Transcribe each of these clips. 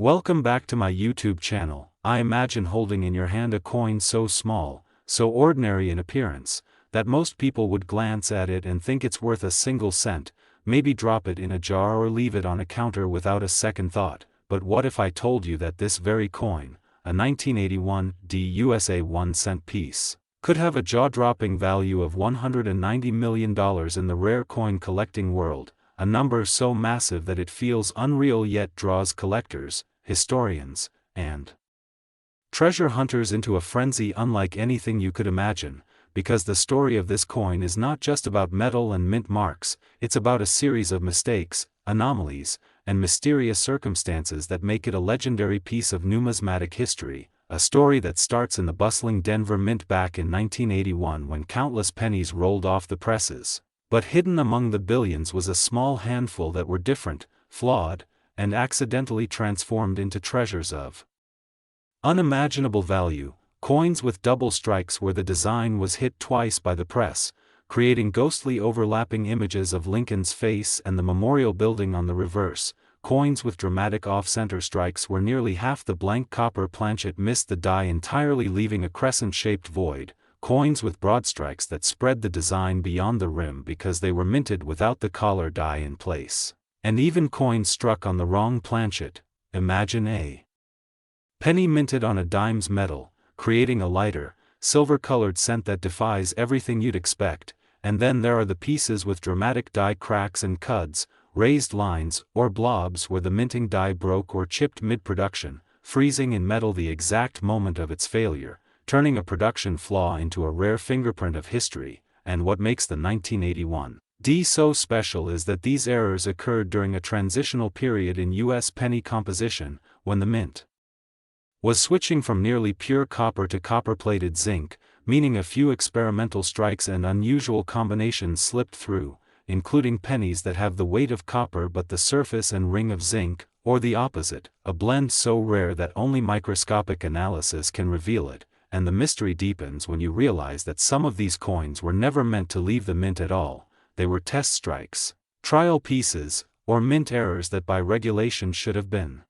Welcome back to my YouTube channel. I imagine holding in your hand a coin so small, so ordinary in appearance, that most people would glance at it and think it's worth a single cent, maybe drop it in a jar or leave it on a counter without a second thought. But what if I told you that this very coin, a 1981 USA 1-cent piece, could have a jaw-dropping value of $190 million in the rare coin collecting world, a number so massive that it feels unreal yet draws collectors, historians, and treasure hunters into a frenzy unlike anything you could imagine, because the story of this coin is not just about metal and mint marks, it's about a series of mistakes, anomalies, and mysterious circumstances that make it a legendary piece of numismatic history, a story that starts in the bustling Denver Mint back in 1981 when countless pennies rolled off the presses. But hidden among the billions was a small handful that were different, flawed, and accidentally transformed into treasures of unimaginable value, coins with double strikes where the design was hit twice by the press, creating ghostly overlapping images of Lincoln's face and the memorial building on the reverse, coins with dramatic off-center strikes where nearly half the blank copper planchet missed the die entirely, leaving a crescent-shaped void, coins with broad strikes that spread the design beyond the rim because they were minted without the collar die in place, and even coins struck on the wrong planchet. Imagine a penny minted on a dime's metal, creating a lighter, silver-colored scent that defies everything you'd expect, and then there are the pieces with dramatic die cracks and cuds, raised lines, or blobs where the minting die broke or chipped mid-production, freezing in metal the exact moment of its failure, turning a production flaw into a rare fingerprint of history. And what makes the 1981 D so special is that these errors occurred during a transitional period in U.S. penny composition, when the mint was switching from nearly pure copper to copper-plated zinc, meaning a few experimental strikes and unusual combinations slipped through, including pennies that have the weight of copper but the surface and ring of zinc, or the opposite, a blend so rare that only microscopic analysis can reveal it. And the mystery deepens when you realize that some of these coins were never meant to leave the mint at all. They were test strikes, trial pieces, or mint errors that by regulation should have been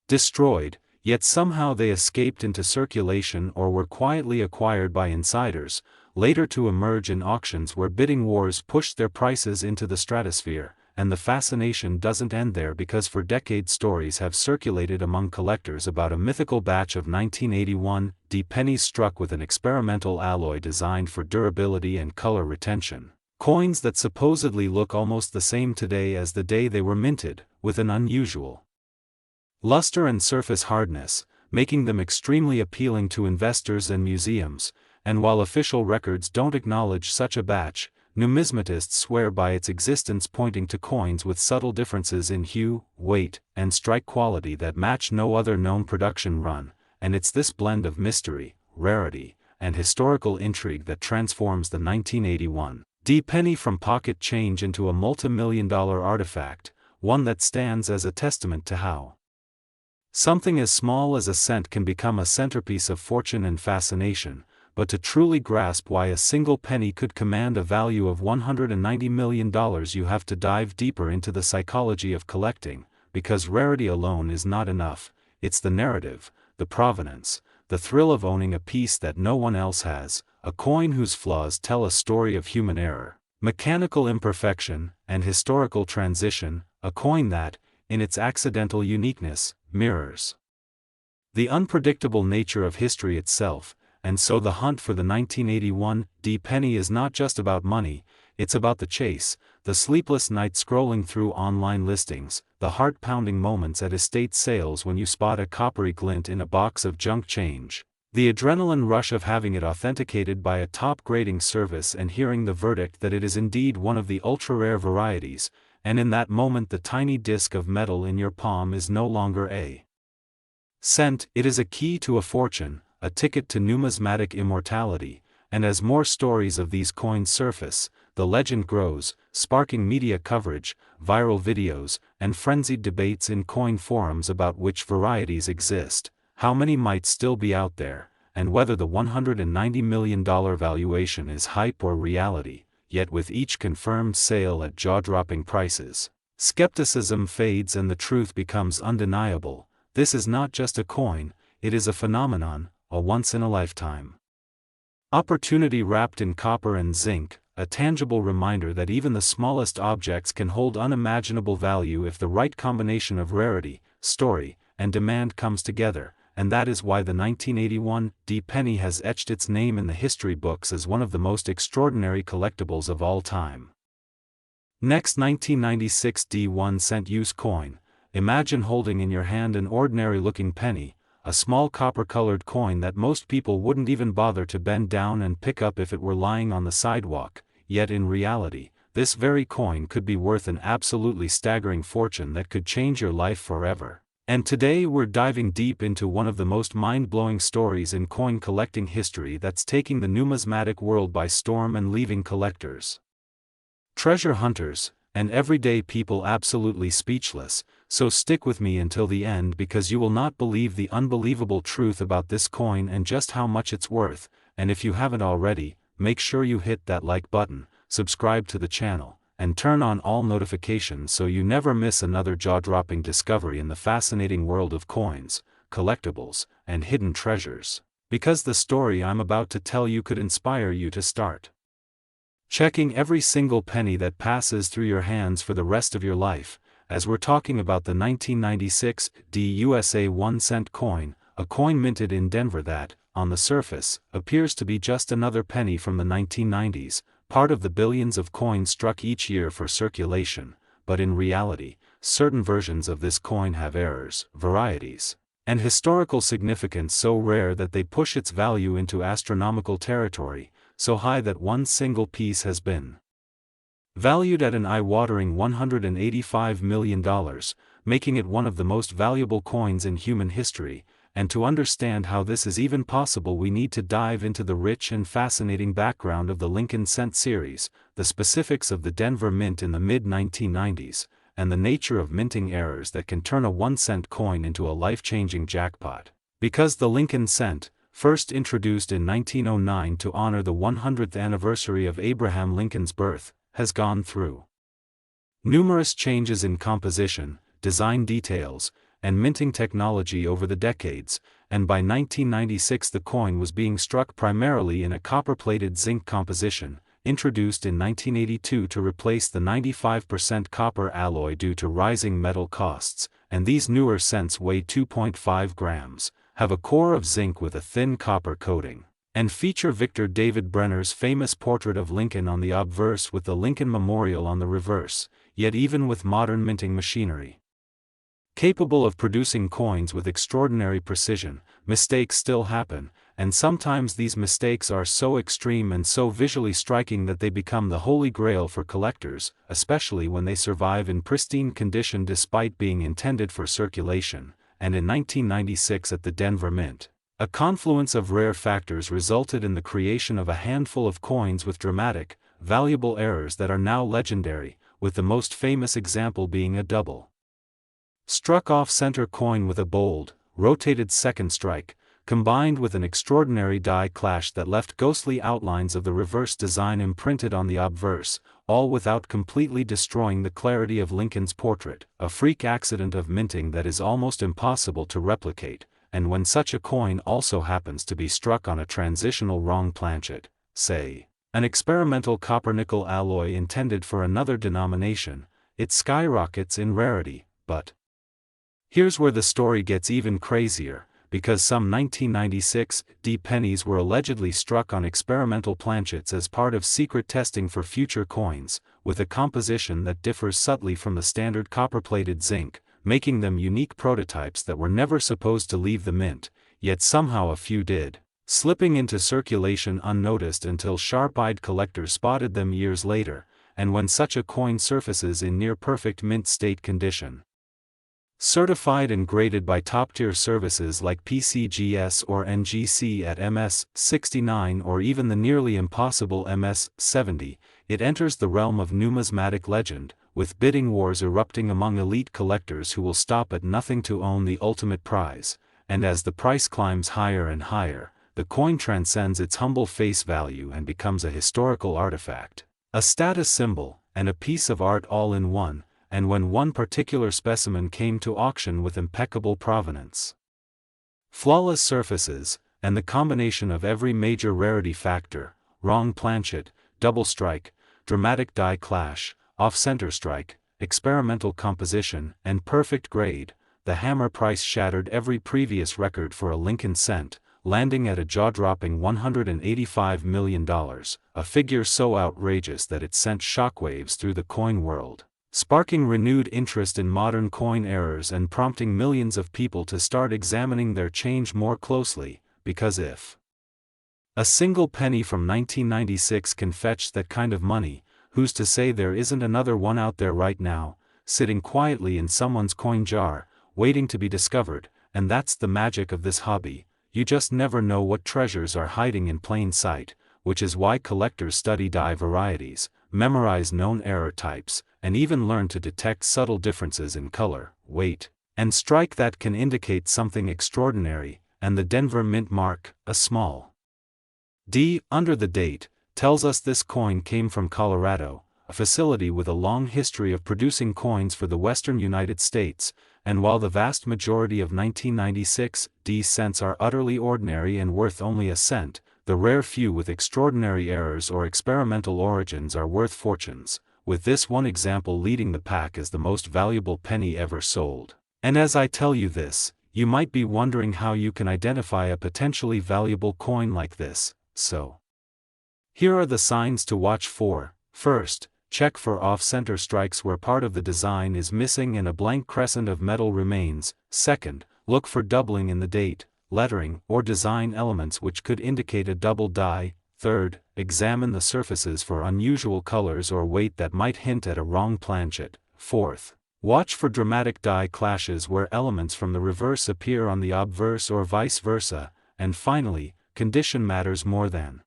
destroyed, yet somehow they escaped into circulation or were quietly acquired by insiders, later to emerge in auctions where bidding wars pushed their prices into the stratosphere. And the fascination doesn't end there, because for decades stories have circulated among collectors about a mythical batch of 1981 D pennies struck with an experimental alloy designed for durability and color retention. Coins that supposedly look almost the same today as the day they were minted, with an unusual luster and surface hardness, making them extremely appealing to investors and museums. And while official records don't acknowledge such a batch, numismatists swear by its existence, pointing to coins with subtle differences in hue, weight, and strike quality that match no other known production run. And it's this blend of mystery, rarity, and historical intrigue that transforms the 1981 D penny from pocket change into a multi-million-dollar artifact, one that stands as a testament to how something as small as a cent can become a centerpiece of fortune and fascination. But to truly grasp why a single penny could command a value of $190 million, you have to dive deeper into the psychology of collecting, because rarity alone is not enough. It's the narrative, the provenance, the thrill of owning a piece that no one else has, a coin whose flaws tell a story of human error, mechanical imperfection, and historical transition, a coin that, in its accidental uniqueness, mirrors the unpredictable nature of history itself. And so the hunt for the 1981 D penny is not just about money, it's about the chase, the sleepless nights scrolling through online listings, the heart-pounding moments at estate sales when you spot a coppery glint in a box of junk change, the adrenaline rush of having it authenticated by a top-grading service and hearing the verdict that it is indeed one of the ultra-rare varieties. And in that moment the tiny disc of metal in your palm is no longer a cent, it is a key to a fortune, a ticket to numismatic immortality. And as more stories of these coins surface, the legend grows, sparking media coverage, viral videos, and frenzied debates in coin forums about which varieties exist, how many might still be out there, and whether the $190 million valuation is hype or reality. Yet with each confirmed sale at jaw-dropping prices, skepticism fades and the truth becomes undeniable. this is not just a coin, it is a phenomenon, a once-in-a-lifetime opportunity wrapped in copper and zinc, a tangible reminder that even the smallest objects can hold unimaginable value if the right combination of rarity, story, and demand comes together, and that is why the 1981 D penny has etched its name in the history books as one of the most extraordinary collectibles of all time. Next, 1996 D 1-cent use coin. Imagine holding in your hand an ordinary-looking penny, a small copper-colored coin that most people wouldn't even bother to bend down and pick up if it were lying on the sidewalk, yet in reality, this very coin could be worth an absolutely staggering fortune that could change your life forever. And today we're diving deep into one of the most mind-blowing stories in coin collecting history that's taking the numismatic world by storm and leaving collectors, treasure hunters, and everyday people absolutely speechless. So stick with me until the end because you will not believe the unbelievable truth about this coin and just how much it's worth. And if you haven't already, make sure you hit that like button, subscribe to the channel, and turn on all notifications so you never miss another jaw-dropping discovery in the fascinating world of coins, collectibles, and hidden treasures. Because the story I'm about to tell you could inspire you to start checking every single penny that passes through your hands for the rest of your life, as we're talking about the 1996 D USA 1-cent coin, a coin minted in Denver that, on the surface, appears to be just another penny from the 1990s, part of the billions of coins struck each year for circulation, but in reality, certain versions of this coin have errors, varieties, and historical significance so rare that they push its value into astronomical territory, so high that one single piece has been valued at an eye-watering $185 million, making it one of the most valuable coins in human history. And to understand how this is even possible, we need to dive into the rich and fascinating background of the Lincoln Cent series, the specifics of the Denver Mint in the mid-1990s, and the nature of minting errors that can turn a 1-cent coin into a life-changing jackpot. Because the Lincoln Cent, first introduced in 1909 to honor the 100th anniversary of Abraham Lincoln's birth, has gone through numerous changes in composition, design details, and minting technology over the decades, and by 1996 the coin was being struck primarily in a copper-plated zinc composition, introduced in 1982 to replace the 95% copper alloy due to rising metal costs, and these newer cents weigh 2.5 grams, have a core of zinc with a thin copper coating, and feature Victor David Brenner's famous portrait of Lincoln on the obverse with the Lincoln Memorial on the reverse. Yet even with modern minting machinery capable of producing coins with extraordinary precision, mistakes still happen, and sometimes these mistakes are so extreme and so visually striking that they become the holy grail for collectors, especially when they survive in pristine condition despite being intended for circulation. And in 1996 at the Denver Mint, a confluence of rare factors resulted in the creation of a handful of coins with dramatic, valuable errors that are now legendary, with the most famous example being a double struck off-center coin with a bold, rotated second strike, combined with an extraordinary die clash that left ghostly outlines of the reverse design imprinted on the obverse, all without completely destroying the clarity of Lincoln's portrait, a freak accident of minting that is almost impossible to replicate. And when such a coin also happens to be struck on a transitional wrong planchet, say, an experimental copper-nickel alloy intended for another denomination, it skyrockets in rarity. But here's where the story gets even crazier, because some 1996 D pennies were allegedly struck on experimental planchets as part of secret testing for future coins, with a composition that differs subtly from the standard copper-plated zinc, making them unique prototypes that were never supposed to leave the mint, yet somehow a few did, slipping into circulation unnoticed until sharp-eyed collectors spotted them years later. And when such a coin surfaces in near-perfect mint state condition, certified and graded by top-tier services like PCGS or NGC at MS-69 or even the nearly impossible MS-70, it enters the realm of numismatic legend, with bidding wars erupting among elite collectors who will stop at nothing to own the ultimate prize. And as the price climbs higher and higher, the coin transcends its humble face value and becomes a historical artifact, a status symbol, and a piece of art all in one. and when one particular specimen came to auction with impeccable provenance. Flawless surfaces, and the combination of every major rarity factor: wrong planchet, double strike, dramatic die clash, off-center strike, experimental composition, and perfect grade, the hammer price shattered every previous record for a Lincoln cent, landing at a jaw-dropping $185 million, a figure so outrageous that it sent shockwaves through the coin world, sparking renewed interest in modern coin errors and prompting millions of people to start examining their change more closely, because if a single penny from 1996 can fetch that kind of money, who's to say there isn't another one out there right now, sitting quietly in someone's coin jar, waiting to be discovered? And that's the magic of this hobby. You just never know what treasures are hiding in plain sight, which is why collectors study die varieties, memorize known error types, and even learn to detect subtle differences in color, weight, and strike that can indicate something extraordinary. And the Denver Mint mark, a small D under the date, tells us this coin came from Colorado, a facility with a long history of producing coins for the western United States. And while the vast majority of 1996 D cents are utterly ordinary and worth only a cent, the rare few with extraordinary errors or experimental origins are worth fortunes, with this one example leading the pack as the most valuable penny ever sold. And as I tell you this, you might be wondering how you can identify a potentially valuable coin like this, so here are the signs to watch for. First, check for off-center strikes where part of the design is missing and a blank crescent of metal remains. Second, look for doubling in the date, lettering, or design elements which could indicate a double die. Third, examine the surfaces for unusual colors or weight that might hint at a wrong planchet. Fourth, watch for dramatic die clashes where elements from the reverse appear on the obverse or vice versa. And finally, condition matters more than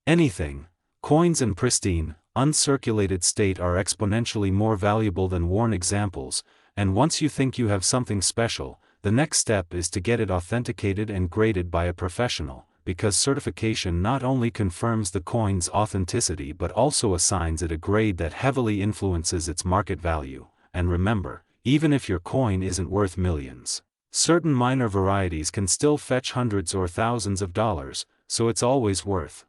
anything. Coins in pristine, uncirculated state are exponentially more valuable than worn examples, and once you think you have something special, the next step is to get it authenticated and graded by a professional, because certification not only confirms the coin's authenticity but also assigns it a grade that heavily influences its market value. And remember, even if your coin isn't worth millions, certain minor varieties can still fetch hundreds or thousands of dollars, so it's always worth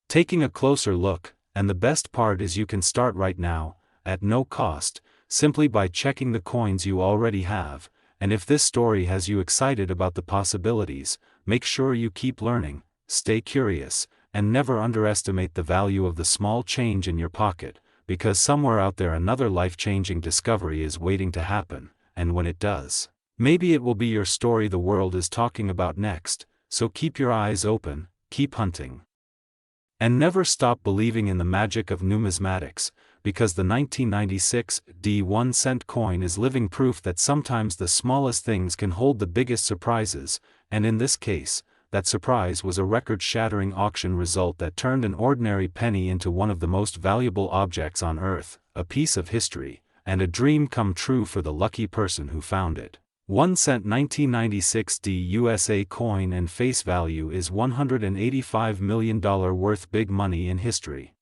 taking a closer look. And the best part is you can start right now, at no cost, simply by checking the coins you already have. And if this story has you excited about the possibilities, make sure you keep learning, stay curious, and never underestimate the value of the small change in your pocket, because somewhere out there another life-changing discovery is waiting to happen, and when it does, maybe it will be your story the world is talking about next. So keep your eyes open, keep hunting, and never stop believing in the magic of numismatics, because the 1996 D 1-cent coin is living proof that sometimes the smallest things can hold the biggest surprises, and in this case, that surprise was a record-shattering auction result that turned an ordinary penny into one of the most valuable objects on Earth, a piece of history, and a dream come true for the lucky person who found it. 1-cent 1996 D USA coin and face value is $185 million worth, big money in history.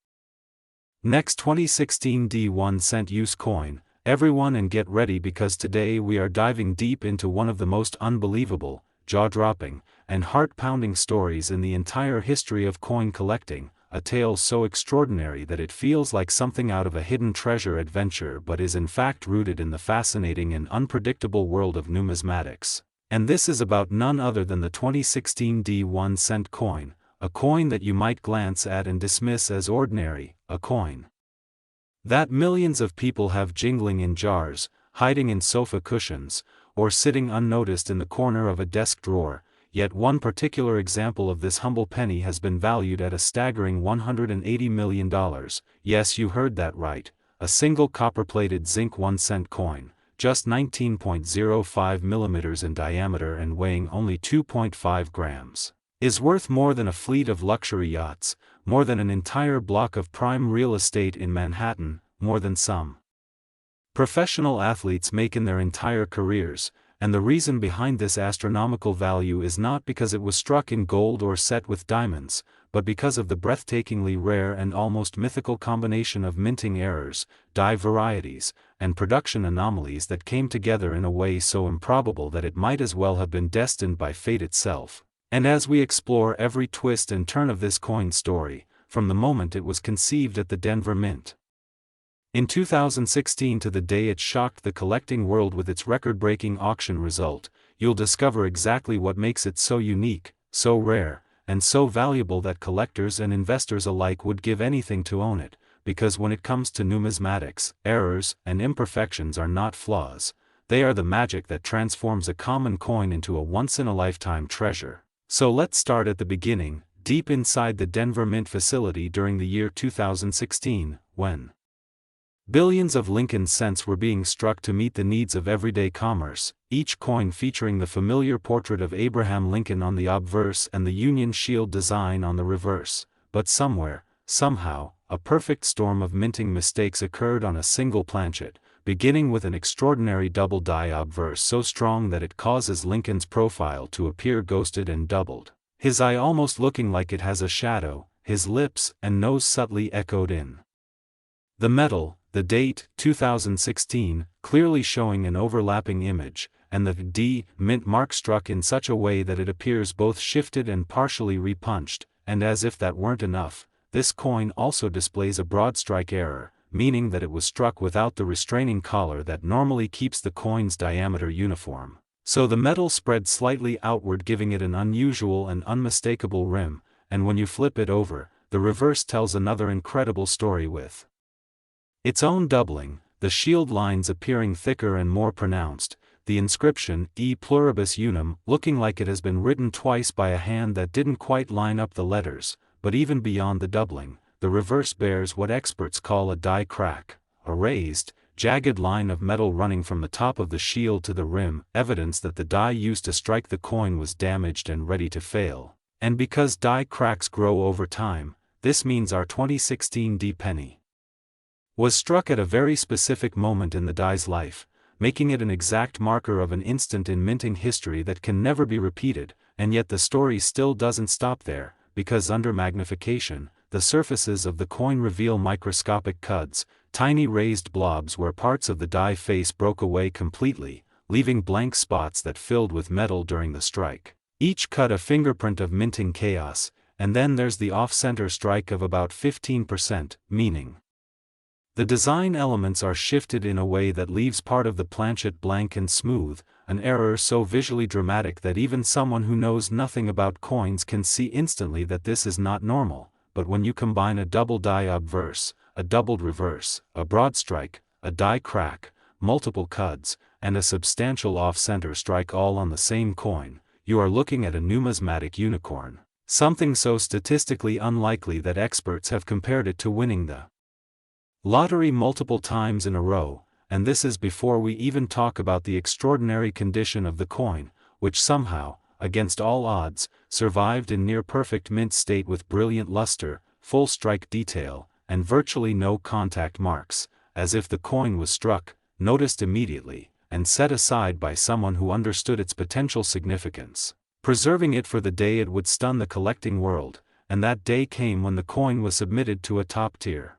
Next, 2016 D 1-cent US coin. Everyone, and get ready, because today we are diving deep into one of the most unbelievable, jaw-dropping, and heart-pounding stories in the entire history of coin collecting, a tale so extraordinary that it feels like something out of a hidden treasure adventure but is in fact rooted in the fascinating and unpredictable world of numismatics. And this is about none other than the 2016 D 1-cent coin, a coin that you might glance at and dismiss as ordinary, a coin that millions of people have jingling in jars, hiding in sofa cushions, or sitting unnoticed in the corner of a desk drawer. Yet one particular example of this humble penny has been valued at a staggering $180 million. Yes, you heard that right, a single copper-plated zinc 1-cent coin, just 19.05 millimeters in diameter and weighing only 2.5 grams, is worth more than a fleet of luxury yachts, more than an entire block of prime real estate in Manhattan, more than some professional athletes make in their entire careers. And the reason behind this astronomical value is not because it was struck in gold or set with diamonds, but because of the breathtakingly rare and almost mythical combination of minting errors, die varieties, and production anomalies that came together in a way so improbable that it might as well have been destined by fate itself. And as we explore every twist and turn of this coin story, from the moment it was conceived at the Denver Mint in 2016 to the day it shocked the collecting world with its record-breaking auction result, you'll discover exactly what makes it so unique, so rare, and so valuable that collectors and investors alike would give anything to own it, because when it comes to numismatics, errors and imperfections are not flaws, they are the magic that transforms a common coin into a once-in-a-lifetime treasure. So let's start at the beginning, deep inside the Denver Mint facility during the year 2016, when billions of Lincoln cents were being struck to meet the needs of everyday commerce, each coin featuring the familiar portrait of Abraham Lincoln on the obverse and the Union Shield design on the reverse. But somewhere, somehow, a perfect storm of minting mistakes occurred on a single planchet, beginning with an extraordinary double die obverse so strong that it causes Lincoln's profile to appear ghosted and doubled, his eye almost looking like it has a shadow, his lips and nose subtly echoed in. The metal, the date, 2016, clearly showing an overlapping image, and the D mint mark struck in such a way that it appears both shifted and partially repunched, and as if that weren't enough, this coin also displays a broad strike error, meaning that it was struck without the restraining collar that normally keeps the coin's diameter uniform. So the metal spread slightly outward, giving it an unusual and unmistakable rim, and when you flip it over, the reverse tells another incredible story with its own doubling, the shield lines appearing thicker and more pronounced, the inscription, E pluribus unum, looking like it has been written twice by a hand that didn't quite line up the letters. But even beyond the doubling, the reverse bears what experts call a die crack, a raised, jagged line of metal running from the top of the shield to the rim, evidence that the die used to strike the coin was damaged and ready to fail. And because die cracks grow over time, this means our 2016 D penny was struck at a very specific moment in the die's life, making it an exact marker of an instant in minting history that can never be repeated. And yet the story still doesn't stop there, because under magnification, the surfaces of the coin reveal microscopic cuds, tiny raised blobs where parts of the die face broke away completely, leaving blank spots that filled with metal during the strike. Each cut a fingerprint of minting chaos, and then there's the off-center strike of about 15%, meaning the design elements are shifted in a way that leaves part of the planchet blank and smooth, an error so visually dramatic that even someone who knows nothing about coins can see instantly that this is not normal. But when you combine a double die obverse, a doubled reverse, a broad strike, a die crack, multiple cuds, and a substantial off-center strike all on the same coin, you are looking at a numismatic unicorn, something so statistically unlikely that experts have compared it to winning the lottery multiple times in a row. And this is before we even talk about the extraordinary condition of the coin, which somehow, against all odds, survived in near-perfect mint state with brilliant luster, full strike detail, and virtually no contact marks, as if the coin was struck, noticed immediately, and set aside by someone who understood its potential significance, preserving it for the day it would stun the collecting world. And that day came when the coin was submitted to a top-tier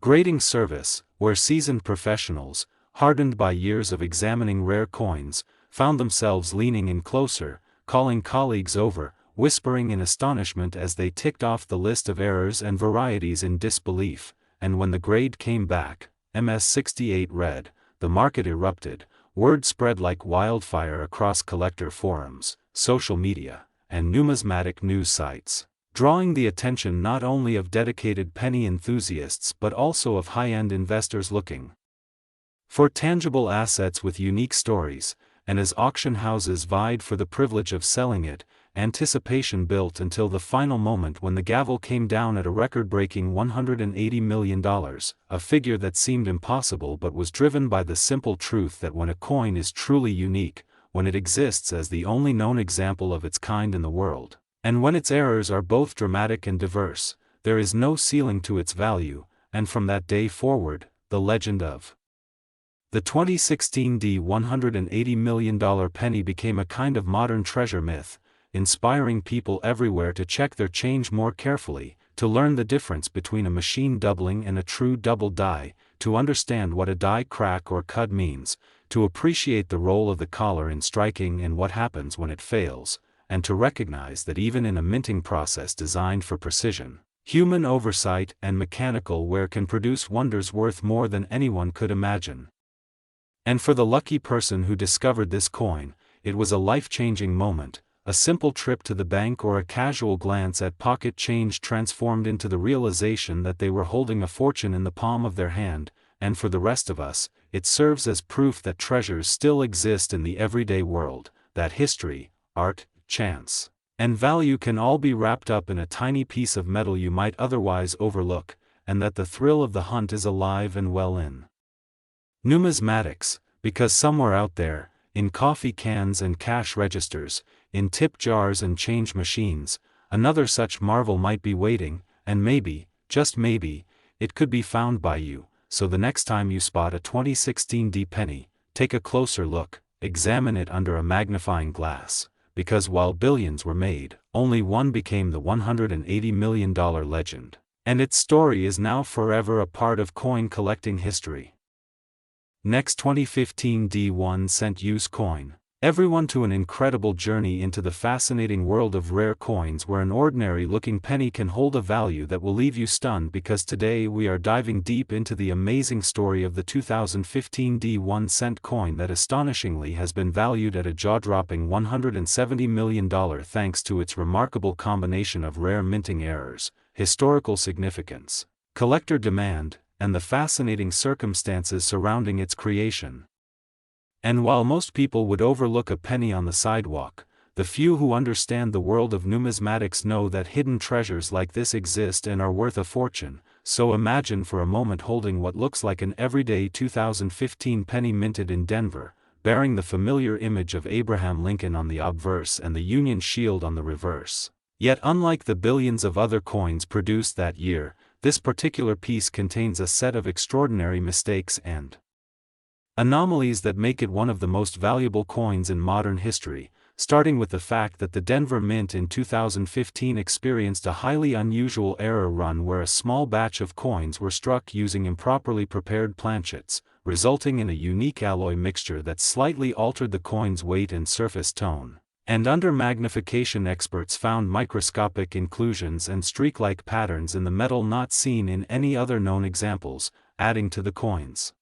grading service, where seasoned professionals, hardened by years of examining rare coins, found themselves leaning in closer, calling colleagues over, whispering in astonishment as they ticked off the list of errors and varieties in disbelief. And when the grade came back, MS68 read, the market erupted, word spread like wildfire across collector forums, social media, and numismatic news sites, drawing the attention not only of dedicated penny enthusiasts but also of high-end investors looking for tangible assets with unique stories. And as auction houses vied for the privilege of selling it, anticipation built until the final moment when the gavel came down at a record-breaking $180 million, a figure that seemed impossible but was driven by the simple truth that when a coin is truly unique, when it exists as the only known example of its kind in the world, and when its errors are both dramatic and diverse, there is no ceiling to its value. And from that day forward, the legend of the 2016 $180 million penny became a kind of modern treasure myth, inspiring people everywhere to check their change more carefully, to learn the difference between a machine doubling and a true double die, to understand what a die crack or cud means, to appreciate the role of the collar in striking and what happens when it fails, and to recognize that even in a minting process designed for precision, human oversight and mechanical wear can produce wonders worth more than anyone could imagine. And for the lucky person who discovered this coin, it was a life-changing moment. A simple trip to the bank or a casual glance at pocket change transformed into the realization that they were holding a fortune in the palm of their hand, and for the rest of us, it serves as proof that treasures still exist in the everyday world, that history, art, chance, and value can all be wrapped up in a tiny piece of metal you might otherwise overlook, and that the thrill of the hunt is alive and well in numismatics, because somewhere out there, in coffee cans and cash registers, in tip jars and change machines, another such marvel might be waiting, and maybe, just maybe, it could be found by you. So the next time you spot a 2016 D penny, take a closer look, examine it under a magnifying glass, because while billions were made, only one became the $180 million legend, and its story is now forever a part of coin collecting history. Next, 2015 D1 cent use coin. Everyone to an incredible journey into the fascinating world of rare coins where an ordinary-looking penny can hold a value that will leave you stunned, because today we are diving deep into the amazing story of the 2015 D1 cent coin that astonishingly has been valued at a jaw-dropping $170 million thanks to its remarkable combination of rare minting errors, historical significance, collector demand, and the fascinating circumstances surrounding its creation. And while most people would overlook a penny on the sidewalk, the few who understand the world of numismatics know that hidden treasures like this exist and are worth a fortune. So imagine for a moment holding what looks like an everyday 2015 penny minted in Denver, bearing the familiar image of Abraham Lincoln on the obverse and the Union shield on the reverse. Yet unlike the billions of other coins produced that year, this particular piece contains a set of extraordinary mistakes and anomalies that make it one of the most valuable coins in modern history, starting with the fact that the Denver Mint in 2015 experienced a highly unusual error run where a small batch of coins were struck using improperly prepared planchets, resulting in a unique alloy mixture that slightly altered the coin's weight and surface tone. And under magnification, experts found microscopic inclusions and streak-like patterns in the metal not seen in any other known examples, adding to the coin's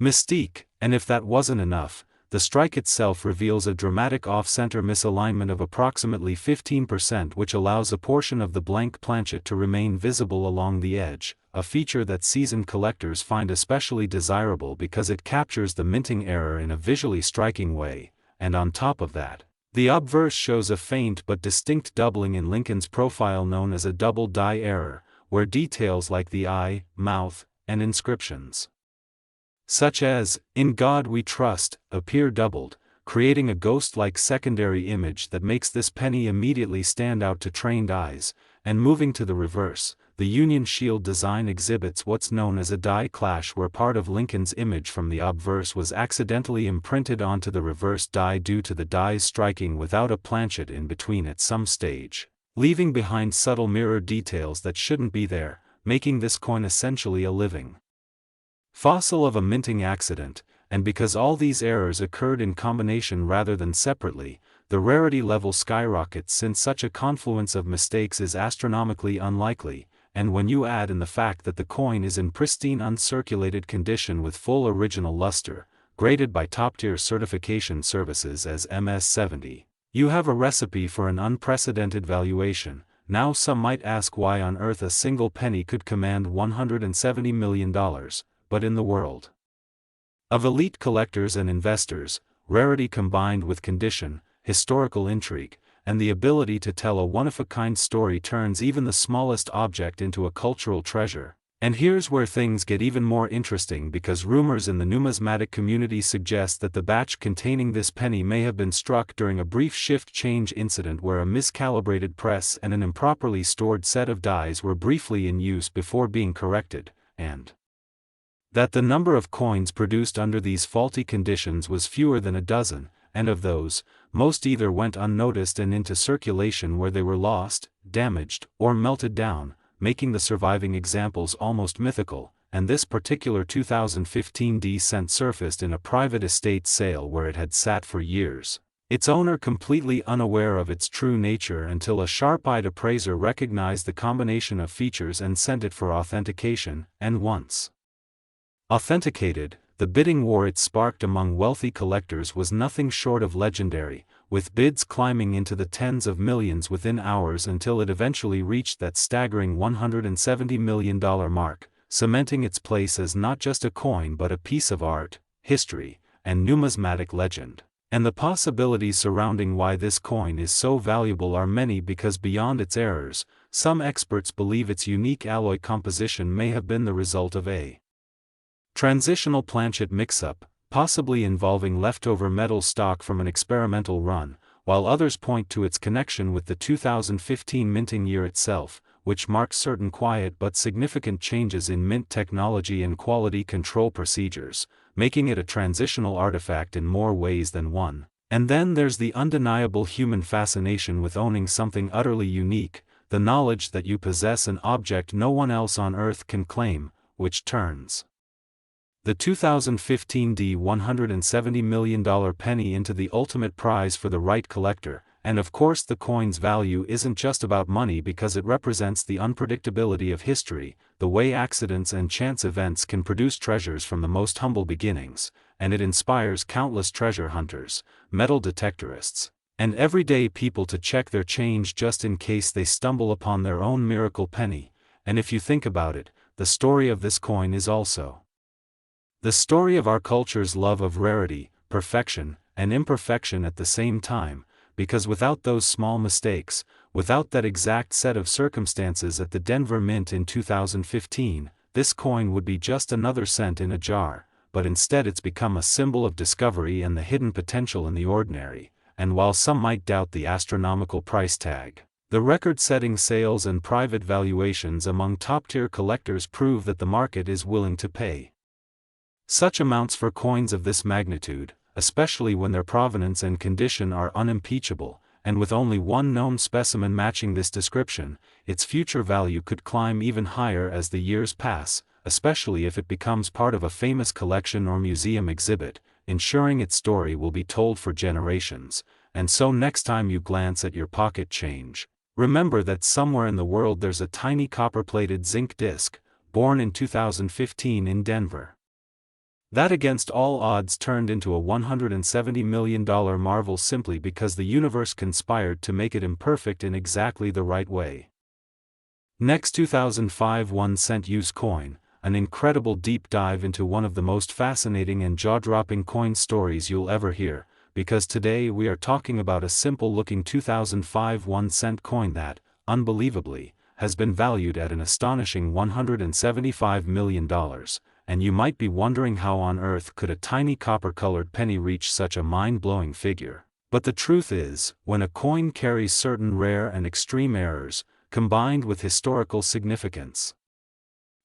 mystique. And if that wasn't enough, the strike itself reveals a dramatic off-center misalignment of approximately 15%, which allows a portion of the blank planchet to remain visible along the edge, a feature that seasoned collectors find especially desirable because it captures the minting error in a visually striking way. And on top of that, the obverse shows a faint but distinct doubling in Lincoln's profile known as a double die error, where details like the eye, mouth, and inscriptions such as, "In God We Trust," appear doubled, creating a ghost-like secondary image that makes this penny immediately stand out to trained eyes. And moving to the reverse, the Union shield design exhibits what's known as a die clash, where part of Lincoln's image from the obverse was accidentally imprinted onto the reverse die due to the dies striking without a planchet in between at some stage, leaving behind subtle mirror details that shouldn't be there, making this coin essentially a living fossil of a minting accident. And because all these errors occurred in combination rather than separately, the rarity level skyrockets, since such a confluence of mistakes is astronomically unlikely. And when you add in the fact that the coin is in pristine uncirculated condition with full original luster, graded by top-tier certification services as MS70, you have a recipe for an unprecedented valuation. Now some might ask why on earth a single penny could command $170 million, but in the world of elite collectors and investors, rarity combined with condition, historical intrigue, and the ability to tell a one-of-a-kind story turns even the smallest object into a cultural treasure. And here's where things get even more interesting, because rumors in the numismatic community suggest that the batch containing this penny may have been struck during a brief shift change incident where a miscalibrated press and an improperly stored set of dies were briefly in use before being corrected, and that the number of coins produced under these faulty conditions was fewer than a dozen, and of those, most either went unnoticed and into circulation where they were lost, damaged, or melted down, making the surviving examples almost mythical. and this particular 2015 D cent surfaced in a private estate sale where it had sat for years. Its owner completely unaware of its true nature until a sharp-eyed appraiser recognized the combination of features and sent it for authentication, and once authenticated, the bidding war it sparked among wealthy collectors was nothing short of legendary, with bids climbing into the tens of millions within hours until it eventually reached that staggering $170 million mark, cementing its place as not just a coin but a piece of art, history, and numismatic legend. And the possibilities surrounding why this coin is so valuable are many because beyond its errors, some experts believe its unique alloy composition may have been the result of a transitional planchet mix-up, possibly involving leftover metal stock from an experimental run, while others point to its connection with the 2015 minting year itself, which marks certain quiet but significant changes in mint technology and quality control procedures, making it a transitional artifact in more ways than one. And then there's the undeniable human fascination with owning something utterly unique, the knowledge that you possess an object no one else on earth can claim, which turns the 2015 $170 million penny into the ultimate prize for the right collector. And of course the coin's value isn't just about money because it represents the unpredictability of history, the way accidents and chance events can produce treasures from the most humble beginnings, and it inspires countless treasure hunters, metal detectorists, and everyday people to check their change just in case they stumble upon their own miracle penny. And if you think about it, the story of this coin is also the story of our culture's love of rarity, perfection, and imperfection at the same time, because without those small mistakes, without that exact set of circumstances at the Denver Mint in 2015, this coin would be just another cent in a jar, but instead it's become a symbol of discovery and the hidden potential in the ordinary. And while some might doubt the astronomical price tag, the record-setting sales and private valuations among top-tier collectors prove that the market is willing to pay such amounts for coins of this magnitude, especially when their provenance and condition are unimpeachable, and with only one known specimen matching this description, its future value could climb even higher as the years pass, especially if it becomes part of a famous collection or museum exhibit, ensuring its story will be told for generations. And so next time you glance at your pocket change, remember that somewhere in the world there's a tiny copper-plated zinc disc, born in 2015 in Denver, that against all odds turned into a $170 million marvel simply because the universe conspired to make it imperfect in exactly the right way. Next, 2005 1-cent use coin, an incredible deep dive into one of the most fascinating and jaw-dropping coin stories you'll ever hear, because today we are talking about a simple-looking 2005 1-cent coin that, unbelievably, has been valued at an astonishing $175 million. And you might be wondering how on earth could a tiny copper-colored penny reach such a mind-blowing figure. But the truth is, when a coin carries certain rare and extreme errors, combined with historical significance,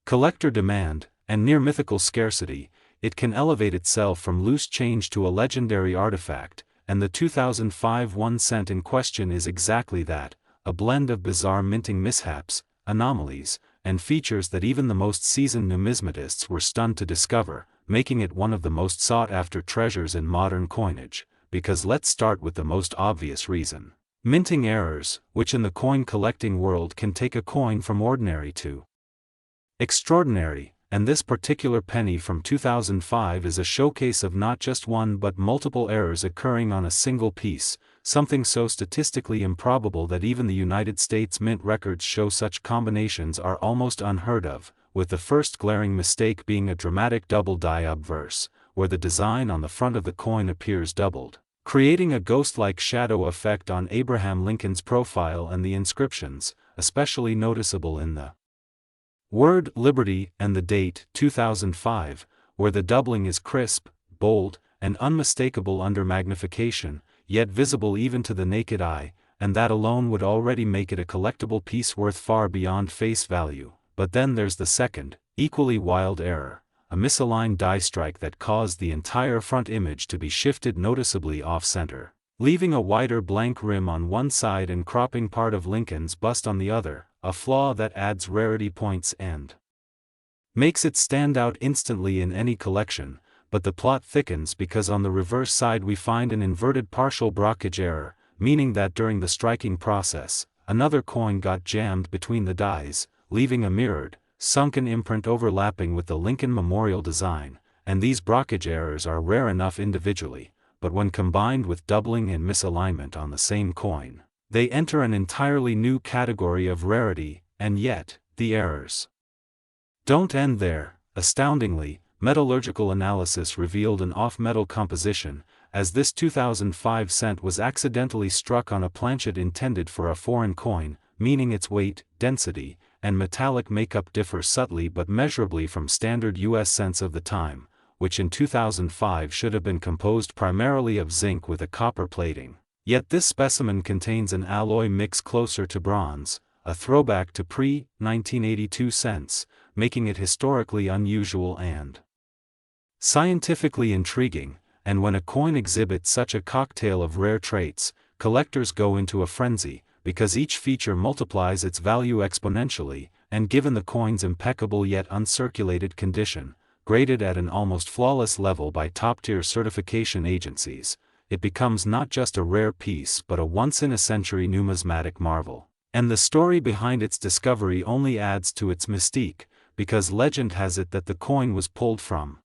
collector demand, and near-mythical scarcity, it can elevate itself from loose change to a legendary artifact, and the 2005 1-cent in question is exactly that, a blend of bizarre minting mishaps, anomalies, and features that even the most seasoned numismatists were stunned to discover, making it one of the most sought-after treasures in modern coinage. Because let's start with the most obvious reason. Minting errors, which in the coin collecting world can take a coin from ordinary to extraordinary, and this particular penny from 2005 is a showcase of not just one but multiple errors occurring on a single piece, something so statistically improbable that even the United States Mint records show such combinations are almost unheard of, with the first glaring mistake being a dramatic double die obverse, where the design on the front of the coin appears doubled, creating a ghost-like shadow effect on Abraham Lincoln's profile and the inscriptions, especially noticeable in the word Liberty and the date 2005, where the doubling is crisp, bold, and unmistakable under magnification, yet visible even to the naked eye, and that alone would already make it a collectible piece worth far beyond face value. But then there's the second, equally wild error, a misaligned die strike that caused the entire front image to be shifted noticeably off-center, leaving a wider blank rim on one side and cropping part of Lincoln's bust on the other, a flaw that adds rarity points and makes it stand out instantly in any collection, but the plot thickens because on the reverse side we find an inverted partial brokerage error, meaning that during the striking process, another coin got jammed between the dies, leaving a mirrored, sunken imprint overlapping with the Lincoln Memorial design, and these brokerage errors are rare enough individually, but when combined with doubling and misalignment on the same coin, they enter an entirely new category of rarity, and yet, the errors don't end there. Astoundingly, metallurgical analysis revealed an off-metal composition, as this 2005 cent was accidentally struck on a planchet intended for a foreign coin, meaning its weight, density, and metallic makeup differ subtly but measurably from standard US cents of the time, which in 2005 should have been composed primarily of zinc with a copper plating. Yet this specimen contains an alloy mix closer to bronze, a throwback to pre-1982 cents, making it historically unusual and scientifically intriguing. And when a coin exhibits such a cocktail of rare traits, collectors go into a frenzy, because each feature multiplies its value exponentially, and given the coin's impeccable yet uncirculated condition, graded at an almost flawless level by top-tier certification agencies, it becomes not just a rare piece but a once-in-a-century numismatic marvel. And the story behind its discovery only adds to its mystique, because legend has it that the coin was pulled from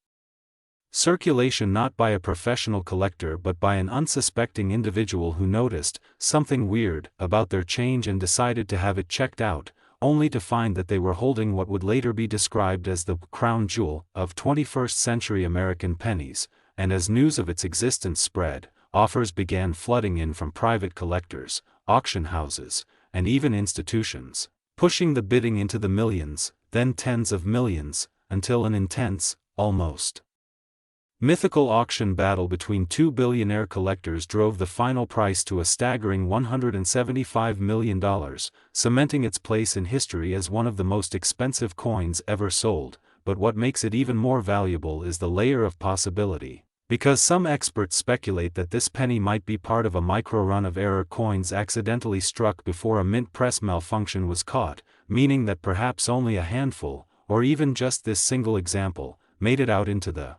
circulation not by a professional collector but by an unsuspecting individual who noticed something weird about their change and decided to have it checked out, only to find that they were holding what would later be described as the crown jewel of 21st-century American pennies, and as news of its existence spread, offers began flooding in from private collectors, auction houses, and even institutions, pushing the bidding into the millions, then tens of millions, until an intense, almost mythical auction battle between two billionaire collectors drove the final price to a staggering $175 million, cementing its place in history as one of the most expensive coins ever sold. But what makes it even more valuable is the layer of possibility, because some experts speculate that this penny might be part of a micro-run of error coins accidentally struck before a mint press malfunction was caught, meaning that perhaps only a handful, or even just this single example, made it out into the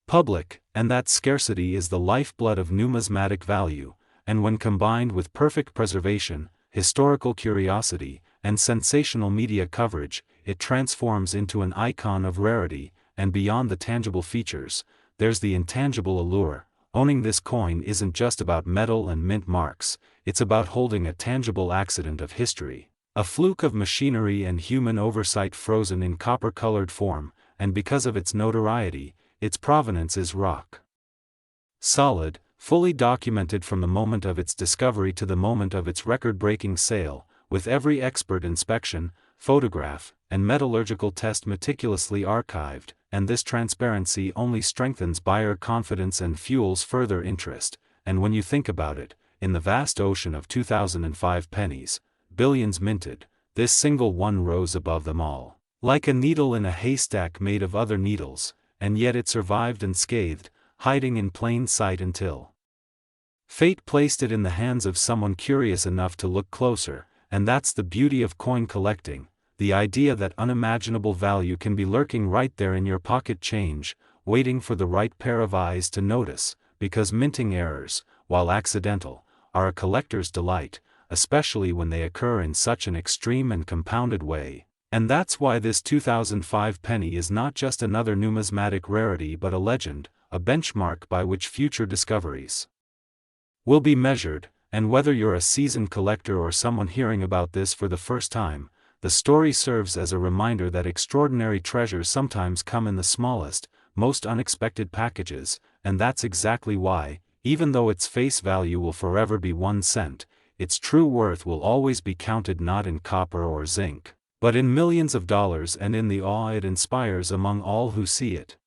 public, and that scarcity is the lifeblood of numismatic value, and when combined with perfect preservation, historical curiosity, and sensational media coverage, it transforms into an icon of rarity. And beyond the tangible features, there's the intangible allure. Owning this coin isn't just about metal and mint marks, it's about holding a tangible accident of history, a fluke of machinery and human oversight frozen in copper-colored form, and because of its notoriety, its provenance is rock solid, fully documented from the moment of its discovery to the moment of its record-breaking sale, with every expert inspection, photograph, and metallurgical test meticulously archived, and this transparency only strengthens buyer confidence and fuels further interest. And when you think about it, in the vast ocean of 2005 pennies, billions minted, this single one rose above them all, like a needle in a haystack made of other needles, and yet it survived unscathed, hiding in plain sight until fate placed it in the hands of someone curious enough to look closer. And that's the beauty of coin collecting, the idea that unimaginable value can be lurking right there in your pocket change, waiting for the right pair of eyes to notice, because minting errors, while accidental, are a collector's delight, especially when they occur in such an extreme and compounded way. And that's why this 2005 penny is not just another numismatic rarity but a legend, a benchmark by which future discoveries will be measured. And whether you're a seasoned collector or someone hearing about this for the first time, the story serves as a reminder that extraordinary treasures sometimes come in the smallest, most unexpected packages, and that's exactly why, even though its face value will forever be 1 cent, its true worth will always be counted not in copper or zinc, but in millions of dollars and in the awe it inspires among all who see it.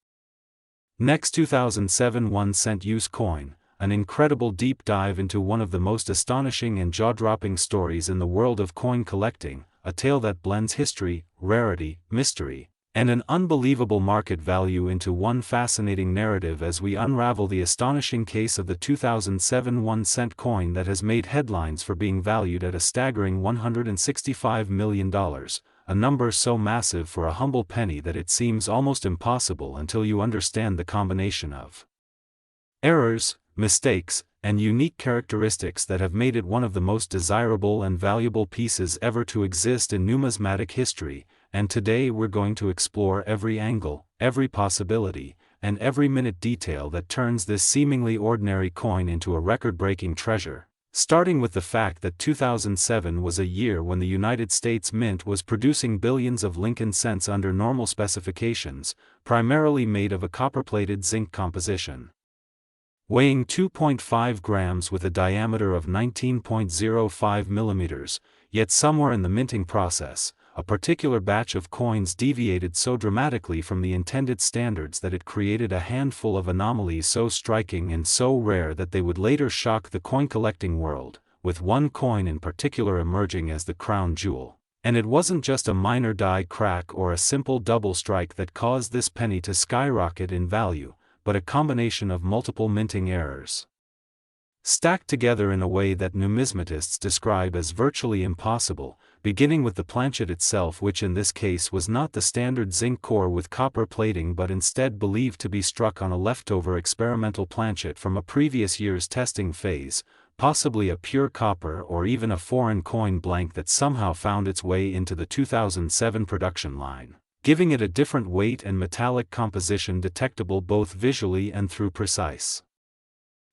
Next, 2007 1-cent use coin, an incredible deep dive into one of the most astonishing and jaw-dropping stories in the world of coin collecting, a tale that blends history, rarity, mystery, and an unbelievable market value into one fascinating narrative as we unravel the astonishing case of the 2007 1-cent coin that has made headlines for being valued at a staggering $165 million, a number so massive for a humble penny that it seems almost impossible until you understand the combination of errors, mistakes, and unique characteristics that have made it one of the most desirable and valuable pieces ever to exist in numismatic history. And today we're going to explore every angle, every possibility, and every minute detail that turns this seemingly ordinary coin into a record-breaking treasure. Starting with the fact that 2007 was a year when the United States Mint was producing billions of Lincoln cents under normal specifications, primarily made of a copper-plated zinc composition. Weighing 2.5 grams with a diameter of 19.05 millimeters, yet somewhere in the minting process, a particular batch of coins deviated so dramatically from the intended standards that it created a handful of anomalies so striking and so rare that they would later shock the coin-collecting world, with one coin in particular emerging as the crown jewel. And it wasn't just a minor die crack or a simple double strike that caused this penny to skyrocket in value, but a combination of multiple minting errors, stacked together in a way that numismatists describe as virtually impossible, beginning with the planchet itself, which in this case was not the standard zinc core with copper plating but instead believed to be struck on a leftover experimental planchet from a previous year's testing phase, possibly a pure copper or even a foreign coin blank that somehow found its way into the 2007 production line, giving it a different weight and metallic composition detectable both visually and through precise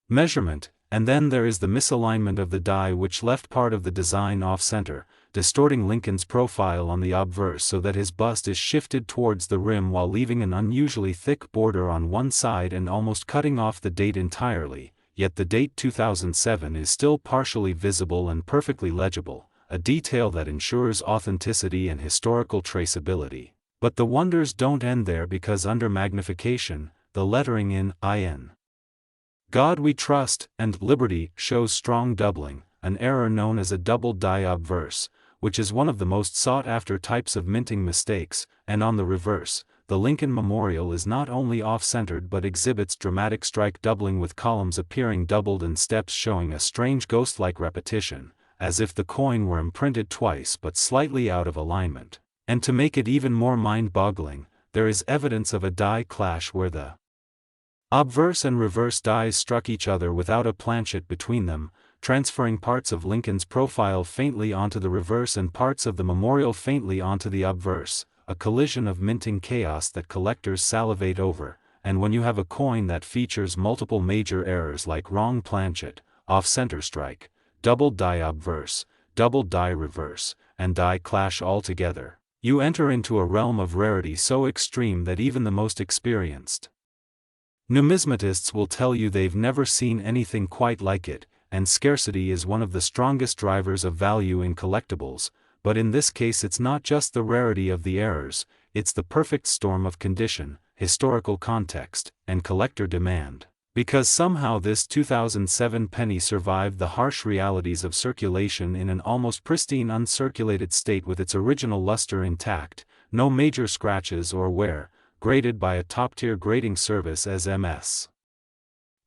measurement. And then there is the misalignment of the die, which left part of the design off-center, distorting Lincoln's profile on the obverse so that his bust is shifted towards the rim while leaving an unusually thick border on one side and almost cutting off the date entirely, yet the date 2007 is still partially visible and perfectly legible, a detail that ensures authenticity and historical traceability. But the wonders don't end there, because under magnification, the lettering in IN God We Trust and Liberty shows strong doubling, an error known as a double die obverse, which is one of the most sought-after types of minting mistakes. And on the reverse, the Lincoln Memorial is not only off-centered but exhibits dramatic strike doubling, with columns appearing doubled and steps showing a strange ghost-like repetition, as if the coin were imprinted twice but slightly out of alignment. And to make it even more mind-boggling, there is evidence of a die clash where the obverse and reverse dies struck each other without a planchet between them, transferring parts of Lincoln's profile faintly onto the reverse and parts of the memorial faintly onto the obverse, a collision of minting chaos that collectors salivate over. And when you have a coin that features multiple major errors like wrong planchet, off-center strike, double die obverse, double die reverse, and die clash all together, you enter into a realm of rarity so extreme that even the most experienced numismatists will tell you they've never seen anything quite like it. And scarcity is one of the strongest drivers of value in collectibles, but in this case it's not just the rarity of the errors, it's the perfect storm of condition, historical context, and collector demand. Because somehow this 2007 penny survived the harsh realities of circulation in an almost pristine uncirculated state with its original luster intact, no major scratches or wear, graded by a top-tier grading service as MS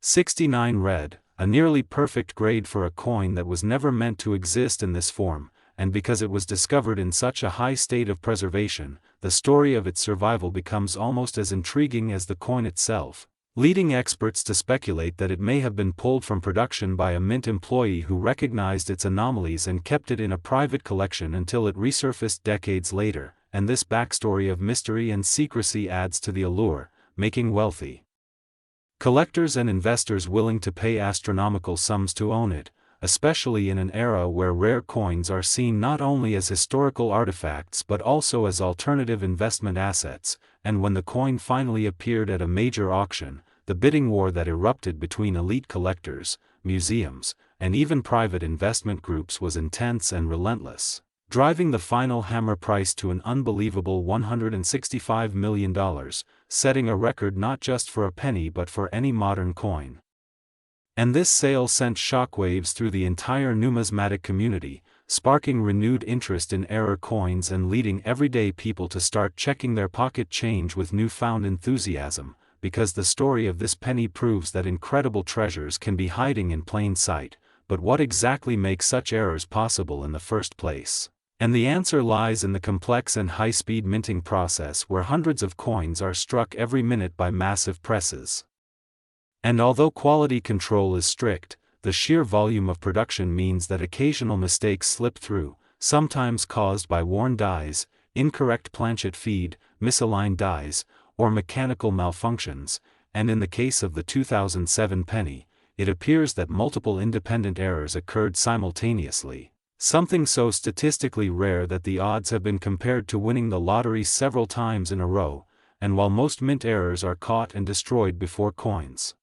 69 Red, a nearly perfect grade for a coin that was never meant to exist in this form. And because it was discovered in such a high state of preservation, the story of its survival becomes almost as intriguing as the coin itself, leading experts to speculate that it may have been pulled from production by a mint employee who recognized its anomalies and kept it in a private collection until it resurfaced decades later. And this backstory of mystery and secrecy adds to the allure, making wealthy collectors and investors willing to pay astronomical sums to own it, especially in an era where rare coins are seen not only as historical artifacts but also as alternative investment assets. And when the coin finally appeared at a major auction, the bidding war that erupted between elite collectors, museums, and even private investment groups was intense and relentless, driving the final hammer price to an unbelievable $165 million, setting a record not just for a penny but for any modern coin. And this sale sent shockwaves through the entire numismatic community, sparking renewed interest in error coins and leading everyday people to start checking their pocket change with newfound enthusiasm, because the story of this penny proves that incredible treasures can be hiding in plain sight. But what exactly makes such errors possible in the first place? And the answer lies in the complex and high-speed minting process where hundreds of coins are struck every minute by massive presses. And although quality control is strict, the sheer volume of production means that occasional mistakes slip through, sometimes caused by worn dies, incorrect planchet feed, misaligned dies, or mechanical malfunctions, and in the case of the 2007 penny, it appears that multiple independent errors occurred simultaneously, something so statistically rare that the odds have been compared to winning the lottery several times in a row, and while most mint errors are caught and destroyed before coins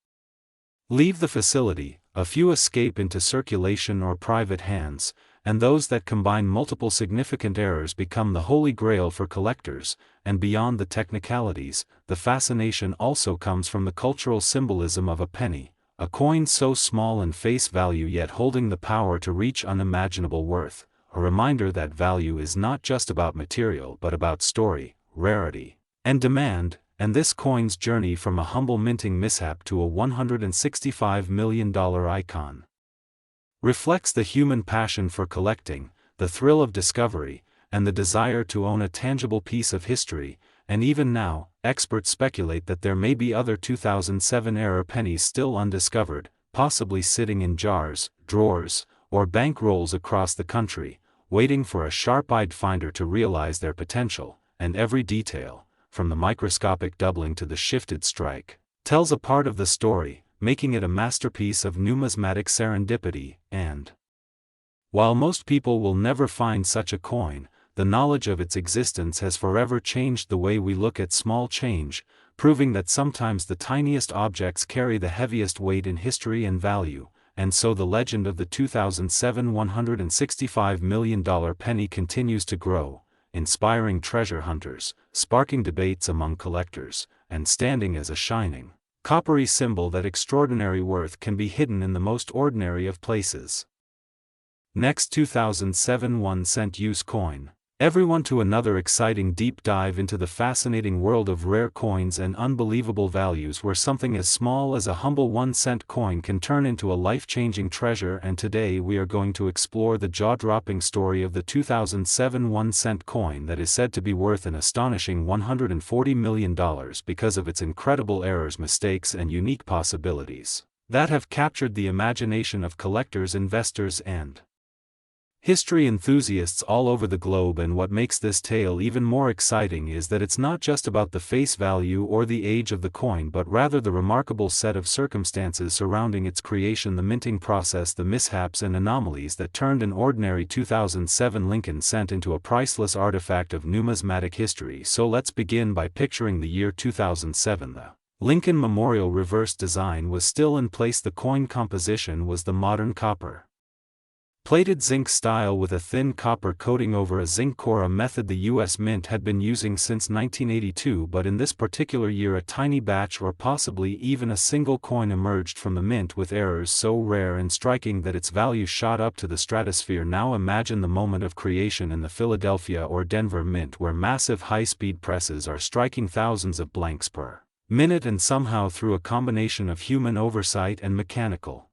leave the facility, a few escape into circulation or private hands, and those that combine multiple significant errors become the holy grail for collectors. And beyond the technicalities, the fascination also comes from the cultural symbolism of a penny, a coin so small in face value yet holding the power to reach unimaginable worth, a reminder that value is not just about material but about story, rarity, and demand. And this coin's journey from a humble minting mishap to a $165 million icon reflects the human passion for collecting, the thrill of discovery, and the desire to own a tangible piece of history. And even now, experts speculate that there may be other 2007-era pennies still undiscovered, possibly sitting in jars, drawers, or bank rolls across the country, waiting for a sharp-eyed finder to realize their potential. And every detail, from the microscopic doubling to the shifted strike, tells a part of the story, making it a masterpiece of numismatic serendipity. And while most people will never find such a coin, the knowledge of its existence has forever changed the way we look at small change, proving that sometimes the tiniest objects carry the heaviest weight in history and value. And so the legend of the 2007 $165 million penny continues to grow, inspiring treasure hunters, sparking debates among collectors, and standing as a shining, coppery symbol that extraordinary worth can be hidden in the most ordinary of places. Next, 2007 1-cent use coin. Everyone to another exciting deep dive into the fascinating world of rare coins and unbelievable values where something as small as a humble 1-cent coin can turn into a life-changing treasure. And today we are going to explore the jaw-dropping story of the 2007 1-cent coin that is said to be worth an astonishing $140 million because of its incredible errors, mistakes, and unique possibilities that have captured the imagination of collectors, investors, and history enthusiasts all over the globe. And what makes this tale even more exciting is that it's not just about the face value or the age of the coin but rather the remarkable set of circumstances surrounding its creation, the minting process, the mishaps and anomalies that turned an ordinary 2007 Lincoln cent into a priceless artifact of numismatic history. So let's begin by picturing the year 2007. The Lincoln Memorial reverse design was still in place. The coin composition was the modern copper plated zinc style with a thin copper coating over a zinc core, a method the U.S. Mint had been using since 1982, but in this particular year a tiny batch or possibly even a single coin emerged from the mint with errors so rare and striking that its value shot up to the stratosphere. Now imagine the moment of creation in the Philadelphia or Denver Mint where massive high-speed presses are striking thousands of blanks per minute, and somehow through a combination of human oversight and mechanical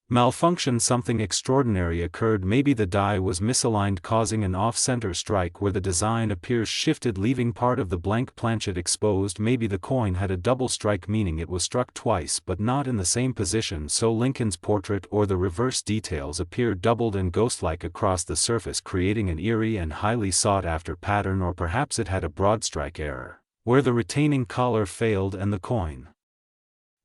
malfunction something extraordinary occurred. Maybe the die was misaligned, causing an off-center strike where the design appears shifted, leaving part of the blank planchet exposed. Maybe the coin had a double strike, meaning it was struck twice but not in the same position, so Lincoln's portrait or the reverse details appear doubled and ghost-like across the surface, creating an eerie and highly sought-after pattern. Or perhaps it had a broad strike error, where the retaining collar failed and the coin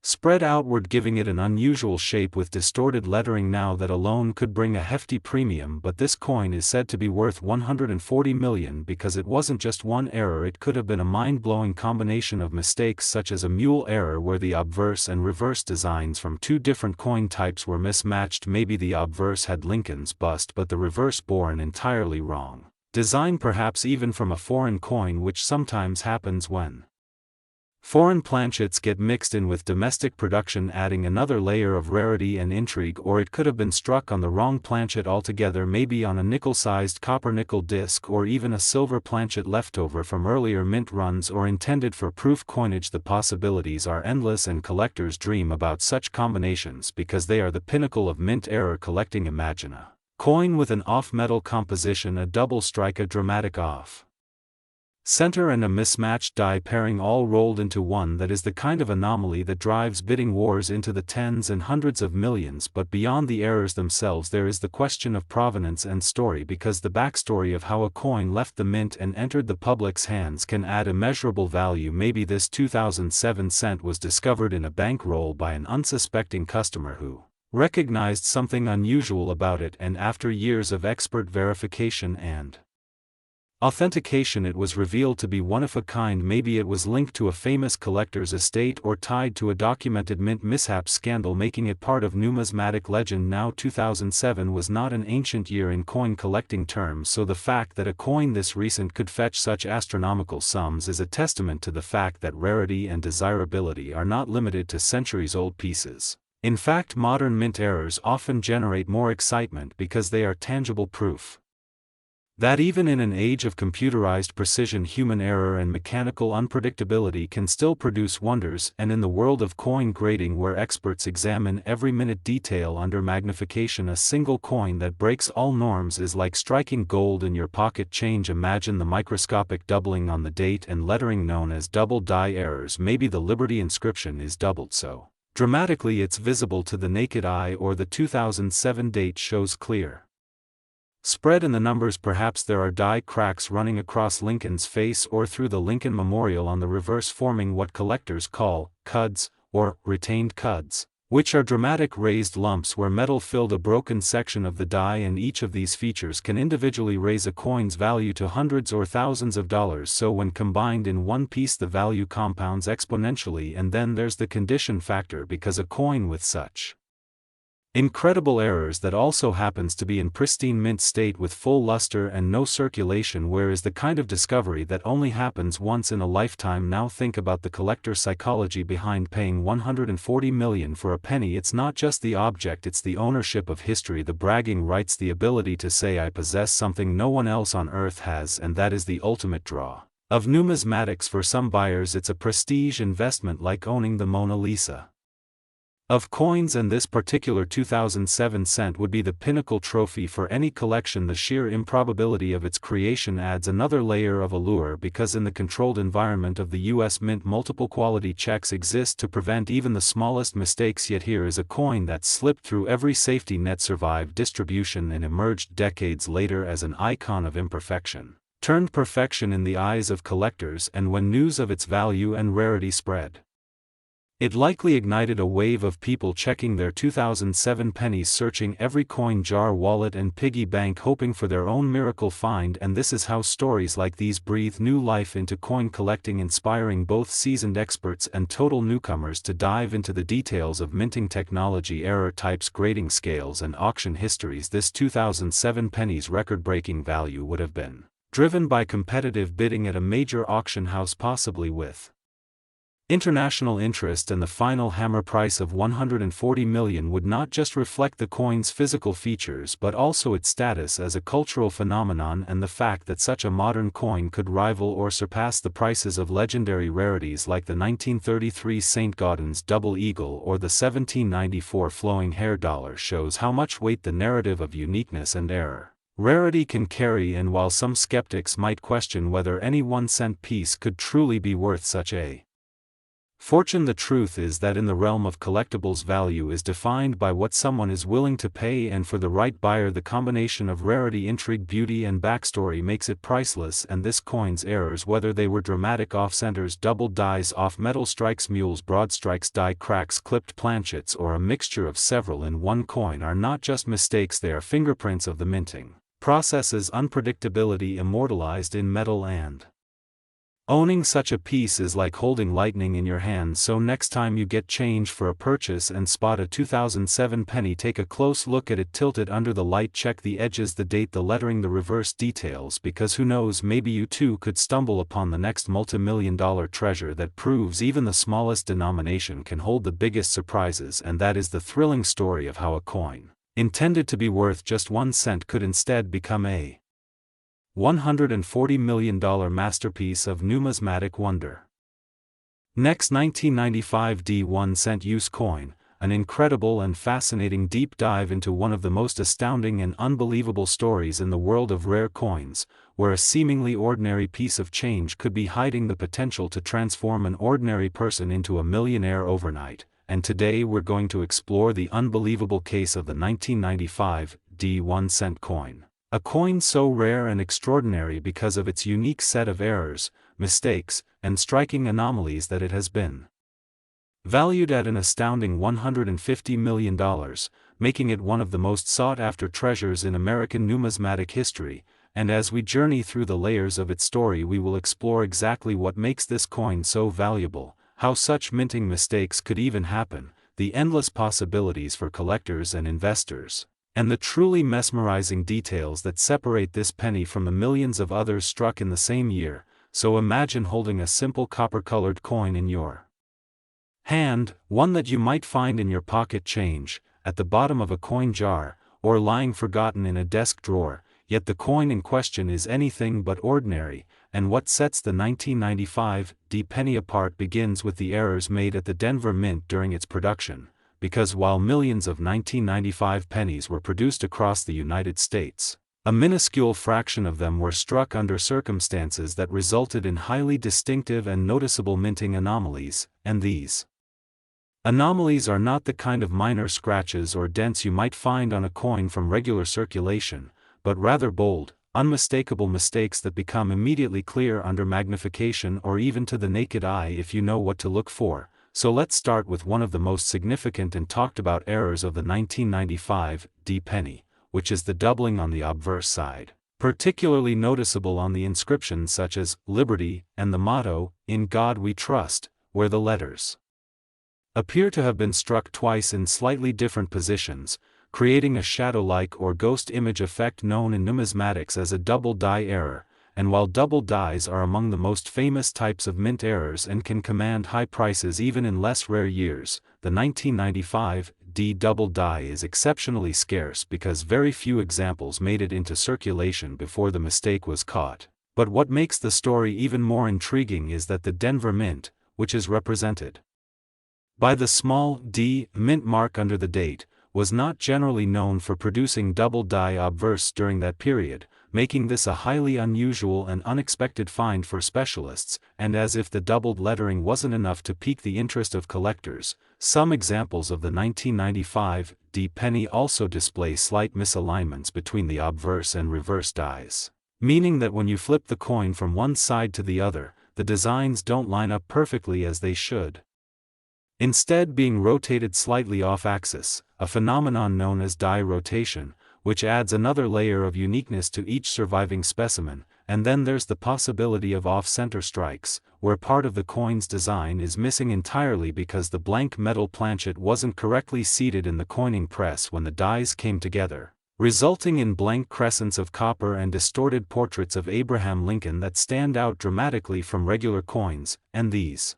spread outward, giving it an unusual shape with distorted lettering. Now that alone could bring a hefty premium, but this coin is said to be worth $140 million because it wasn't just one error. It could have been a mind-blowing combination of mistakes, such as a mule error where the obverse and reverse designs from two different coin types were mismatched. Maybe the obverse had Lincoln's bust but the reverse bore an entirely wrong design, perhaps even from a foreign coin, which sometimes happens when foreign planchets get mixed in with domestic production, adding another layer of rarity and intrigue. Or it could have been struck on the wrong planchet altogether, maybe on a nickel-sized copper-nickel disc, or even a silver planchet leftover from earlier mint runs or intended for proof coinage. The possibilities are endless, and collectors dream about such combinations because they are the pinnacle of mint error collecting. Imagine a Coin with an off-metal composition, a double strike, a dramatic off center and a mismatched die pairing all rolled into one. That is the kind of anomaly that drives bidding wars into the tens and hundreds of millions. But beyond the errors themselves there is the question of provenance and story, because the backstory of how a coin left the mint and entered the public's hands can add immeasurable value. Maybe this 2007 cent was discovered in a bankroll by an unsuspecting customer who recognized something unusual about it, and after years of expert verification and authentication it was revealed to be one of a kind. Maybe it was linked to a famous collector's estate or tied to a documented mint mishap scandal, making it part of numismatic legend. Now 2007 was not an ancient year in coin collecting terms, so the fact that a coin this recent could fetch such astronomical sums is a testament to the fact that rarity and desirability are not limited to centuries-old pieces. In fact, modern mint errors often generate more excitement because they are tangible proof that even in an age of computerized precision, human error and mechanical unpredictability can still produce wonders. And in the world of coin grading, where experts examine every minute detail under magnification, a single coin that breaks all norms is like striking gold in your pocket change. Imagine the microscopic doubling on the date and lettering known as double die errors. Maybe the Liberty inscription is doubled so dramatically it's visible to the naked eye, or the 2007 date shows clear spread in the numbers. Perhaps there are die cracks running across Lincoln's face or through the Lincoln Memorial on the reverse, forming what collectors call cuds, or retained cuds, which are dramatic raised lumps where metal filled a broken section of the die, and each of these features can individually raise a coin's value to hundreds or thousands of dollars. So when combined in one piece the value compounds exponentially. And then there's the condition factor, because a coin with such incredible errors that also happens to be in pristine mint state with full luster and no circulation, where is the kind of discovery that only happens once in a lifetime. Now think about the collector psychology behind paying $140 million for a penny. It's not just the object, it's the ownership of history, the bragging rights, the ability to say I possess something no one else on earth has. And that is the ultimate draw of numismatics. For some buyers it's a prestige investment like owning the Mona Lisa of coins, and this particular 2007 cent would be the pinnacle trophy for any collection. The sheer improbability of its creation adds another layer of allure, because in the controlled environment of the US Mint multiple quality checks exist to prevent even the smallest mistakes. Yet here is a coin that slipped through every safety net, survived distribution, and emerged decades later as an icon of imperfection turned perfection in the eyes of collectors. And when news of its value and rarity spread, it likely ignited a wave of people checking their 2007 pennies, searching every coin jar, wallet and piggy bank, hoping for their own miracle find. And this is how stories like these breathe new life into coin collecting, inspiring both seasoned experts and total newcomers to dive into the details of minting technology, error types, grading scales and auction histories. This 2007 penny's record-breaking value would have been driven by competitive bidding at a major auction house, possibly with international interest, and the final hammer price of $140 million would not just reflect the coin's physical features but also its status as a cultural phenomenon, and the fact that such a modern coin could rival or surpass the prices of legendary rarities like the 1933 St. Gaudens double eagle or the 1794 flowing hair dollar shows how much weight the narrative of uniqueness and rarity can carry. And while some skeptics might question whether any 1-cent piece could truly be worth such a fortune, the truth is that in the realm of collectibles, value is defined by what someone is willing to pay, and for the right buyer the combination of rarity, intrigue, beauty and backstory makes it priceless. And this coin's errors, whether they were dramatic off-centers, double dies, off-metal strikes, mules, broad strikes, die cracks, clipped planchets, or a mixture of several in one coin, are not just mistakes, they are fingerprints of the minting process's unpredictability immortalized in metal. And owning such a piece is like holding lightning in your hand. So next time you get change for a purchase and spot a 2007 penny, take a close look at it, tilt it under the light, check the edges, the date, the lettering, the reverse details, because who knows, maybe you too could stumble upon the next multi-million-dollar treasure that proves even the smallest denomination can hold the biggest surprises. And that is the thrilling story of how a coin intended to be worth just 1 cent could instead become a $140 million masterpiece of numismatic wonder. Next, 1995 D 1 cent use coin. an incredible and fascinating deep dive into one of the most astounding and unbelievable stories in the world of rare coins, where a seemingly ordinary piece of change could be hiding the potential to transform an ordinary person into a millionaire overnight. And today we're going to explore the unbelievable case of the 1995 1-cent coin. A coin so rare and extraordinary because of its unique set of errors, mistakes, and striking anomalies that it has been valued at an astounding $150 million, making it one of the most sought-after treasures in American numismatic history. And as we journey through the layers of its story, we will explore exactly what makes this coin so valuable, how such minting mistakes could even happen, the endless possibilities for collectors and investors, and the truly mesmerizing details that separate this penny from the millions of others struck in the same year. So imagine holding a simple copper-colored coin in your hand, one that you might find in your pocket change, at the bottom of a coin jar, or lying forgotten in a desk drawer. Yet the coin in question is anything but ordinary, and what sets the 1995 penny apart begins with the errors made at the Denver Mint during its production, because while millions of 1995 pennies were produced across the United States, a minuscule fraction of them were struck under circumstances that resulted in highly distinctive and noticeable minting anomalies, and these anomalies are not the kind of minor scratches or dents you might find on a coin from regular circulation, but rather bold, unmistakable mistakes that become immediately clear under magnification or even to the naked eye if you know what to look for. So let's start with one of the most significant and talked about errors of the 1995 penny, which is the doubling on the obverse side, particularly noticeable on the inscriptions such as Liberty and the motto, In God We Trust, where the letters appear to have been struck twice in slightly different positions, creating a shadow-like or ghost image effect known in numismatics as a double die error. And while double dies are among the most famous types of mint errors and can command high prices even in less rare years, the 1995 double die is exceptionally scarce because very few examples made it into circulation before the mistake was caught. But what makes the story even more intriguing is that the Denver Mint, which is represented by the small d mint mark under the date, was not generally known for producing double die obverse during that period, making this a highly unusual and unexpected find for specialists. And as if the doubled lettering wasn't enough to pique the interest of collectors, some examples of the 1995 penny also display slight misalignments between the obverse and reverse dies, meaning that when you flip the coin from one side to the other, the designs don't line up perfectly as they should, instead being rotated slightly off-axis, a phenomenon known as die rotation, which adds another layer of uniqueness to each surviving specimen. And then there's the possibility of off-center strikes, where part of the coin's design is missing entirely because the blank metal planchet wasn't correctly seated in the coining press when the dies came together, resulting in blank crescents of copper and distorted portraits of Abraham Lincoln that stand out dramatically from regular coins. And these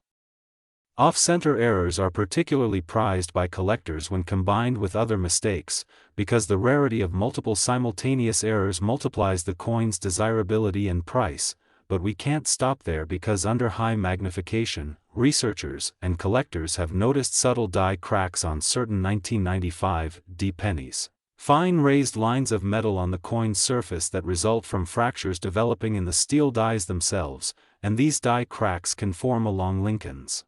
off-center errors are particularly prized by collectors when combined with other mistakes, because the rarity of multiple simultaneous errors multiplies the coin's desirability and price. But we can't stop there, because under high magnification, researchers and collectors have noticed subtle die cracks on certain 1995 pennies. Fine raised lines of metal on the coin's surface that result from fractures developing in the steel dies themselves, and these die cracks can form along Lincoln's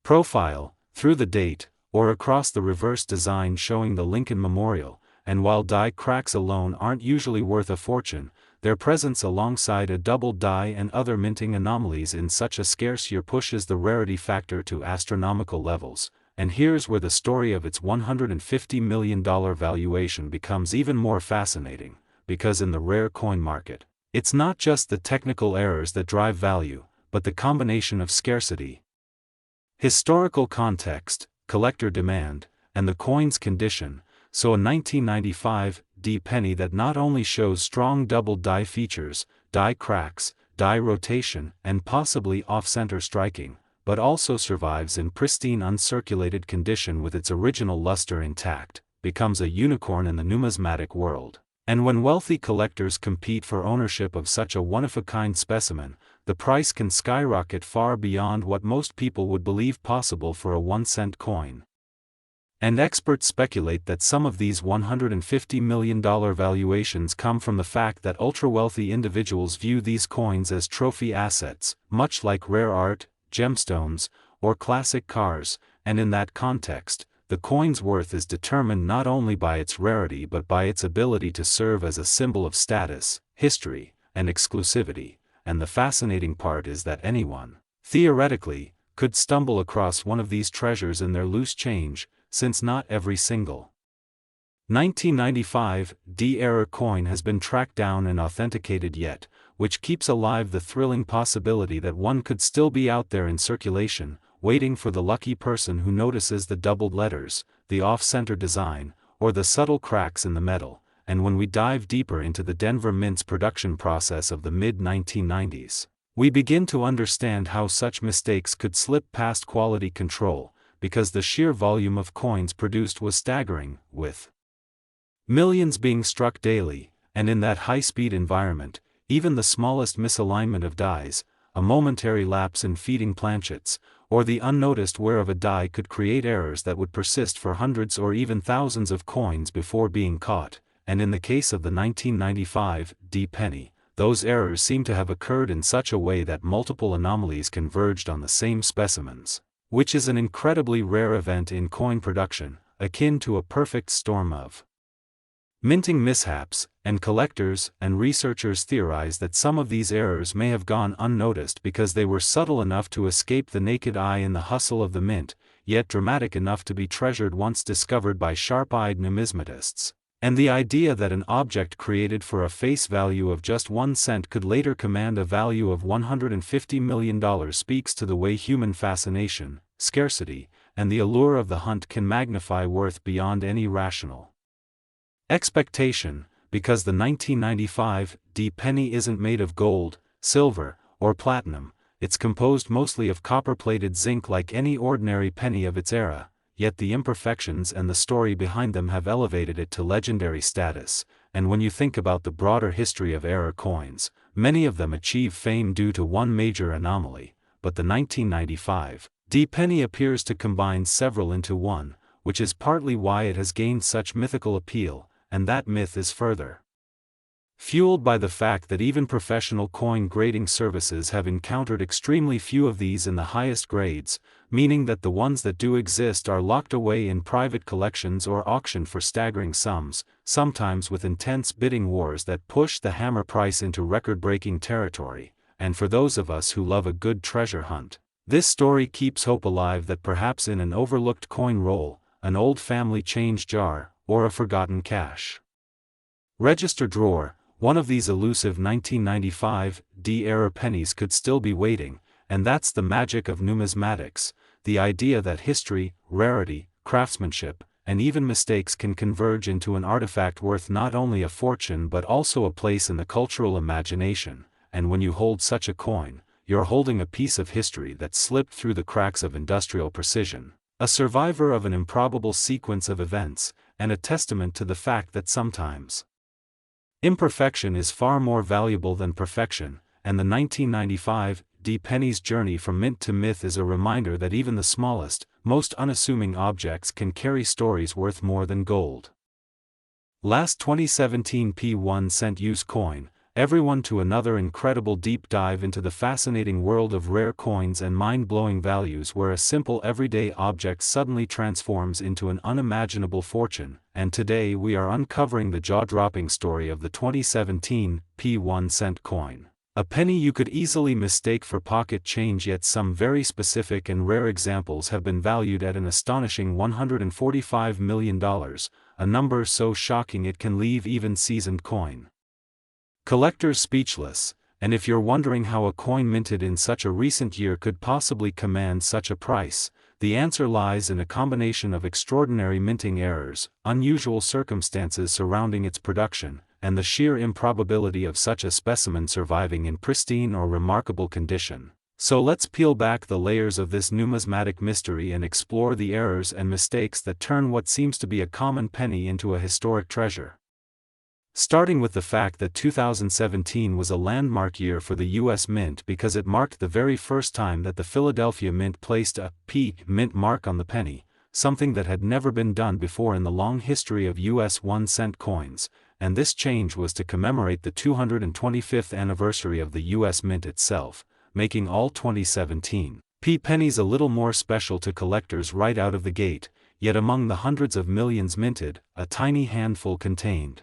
profile, through the date, or across the reverse design showing the Lincoln Memorial. And while die cracks alone aren't usually worth a fortune, their presence alongside a double die and other minting anomalies in such a scarce year pushes the rarity factor to astronomical levels. And here's where the story of its $150 million valuation becomes even more fascinating, because in the rare coin market, it's not just the technical errors that drive value, but the combination of scarcity, historical context, collector demand, and the coin's condition. So a 1995 penny that not only shows strong double die features, die cracks, die rotation, and possibly off-center striking, but also survives in pristine uncirculated condition with its original luster intact, becomes a unicorn in the numismatic world. And when wealthy collectors compete for ownership of such a one-of-a-kind specimen, the price can skyrocket far beyond what most people would believe possible for a 1-cent coin. And experts speculate that some of these $150 million valuations come from the fact that ultra-wealthy individuals view these coins as trophy assets, much like rare art, gemstones, or classic cars, and in that context, the coin's worth is determined not only by its rarity but by its ability to serve as a symbol of status, history, and exclusivity, and the fascinating part is that anyone, theoretically, could stumble across one of these treasures in their loose change, since not every single 1995 D-era coin has been tracked down and authenticated yet, which keeps alive the thrilling possibility that one could still be out there in circulation, waiting for the lucky person who notices the doubled letters, the off-center design, or the subtle cracks in the metal. And when we dive deeper into the Denver Mint's production process of the mid-1990s, we begin to understand how such mistakes could slip past quality control, because the sheer volume of coins produced was staggering, with millions being struck daily, and in that high-speed environment, even the smallest misalignment of dies, a momentary lapse in feeding planchets, or the unnoticed wear of a die could create errors that would persist for hundreds or even thousands of coins before being caught, and in the case of the 1995 D penny, those errors seem to have occurred in such a way that multiple anomalies converged on the same specimens, which is an incredibly rare event in coin production, akin to a perfect storm of minting mishaps, and collectors and researchers theorize that some of these errors may have gone unnoticed because they were subtle enough to escape the naked eye in the hustle of the mint, yet dramatic enough to be treasured once discovered by sharp-eyed numismatists. And the idea that an object created for a face value of just 1 cent could later command a value of $150 million speaks to the way human fascination, scarcity, and the allure of the hunt can magnify worth beyond any rational expectation, because the 1995 D penny isn't made of gold, silver, or platinum, it's composed mostly of copper-plated zinc like any ordinary penny of its era, yet the imperfections and the story behind them have elevated it to legendary status, and when you think about the broader history of era coins, many of them achieve fame due to one major anomaly, but the 1995 D penny appears to combine several into one, which is partly why it has gained such mythical appeal, and that myth is further fueled by the fact that even professional coin grading services have encountered extremely few of these in the highest grades, meaning that the ones that do exist are locked away in private collections or auctioned for staggering sums, sometimes with intense bidding wars that push the hammer price into record-breaking territory. And for those of us who love a good treasure hunt, this story keeps hope alive that perhaps in an overlooked coin roll, an old family change jar, or a forgotten cash register drawer, one of these elusive 1995 D-era pennies could still be waiting, and that's the magic of numismatics, the idea that history, rarity, craftsmanship, and even mistakes can converge into an artifact worth not only a fortune but also a place in the cultural imagination. And when you hold such a coin, you're holding a piece of history that slipped through the cracks of industrial precision, a survivor of an improbable sequence of events, and a testament to the fact that sometimes imperfection is far more valuable than perfection, and the 1995 D penny's journey from mint to myth is a reminder that even the smallest, most unassuming objects can carry stories worth more than gold. Last 2017 P1 cent use coin, everyone to another incredible deep dive into the fascinating world of rare coins and mind-blowing values where a simple everyday object suddenly transforms into an unimaginable fortune, and today we are uncovering the jaw-dropping story of the 2017 P1 cent coin. A penny you could easily mistake for pocket change, yet some very specific and rare examples have been valued at an astonishing $145 million, a number so shocking it can leave even seasoned coin collectors speechless. And if you're wondering how a coin minted in such a recent year could possibly command such a price, the answer lies in a combination of extraordinary minting errors, unusual circumstances surrounding its production, and the sheer improbability of such a specimen surviving in pristine or remarkable condition. So let's peel back the layers of this numismatic mystery and explore the errors and mistakes that turn what seems to be a common penny into a historic treasure. Starting with the fact that 2017 was a landmark year for the U.S. Mint because it marked the very first time that the Philadelphia Mint placed a P mint mark on the penny, something that had never been done before in the long history of US 1-cent coins, and this change was to commemorate the 225th anniversary of the US Mint itself, making all 2017 pennies a little more special to collectors right out of the gate, yet among the hundreds of millions minted, a tiny handful contained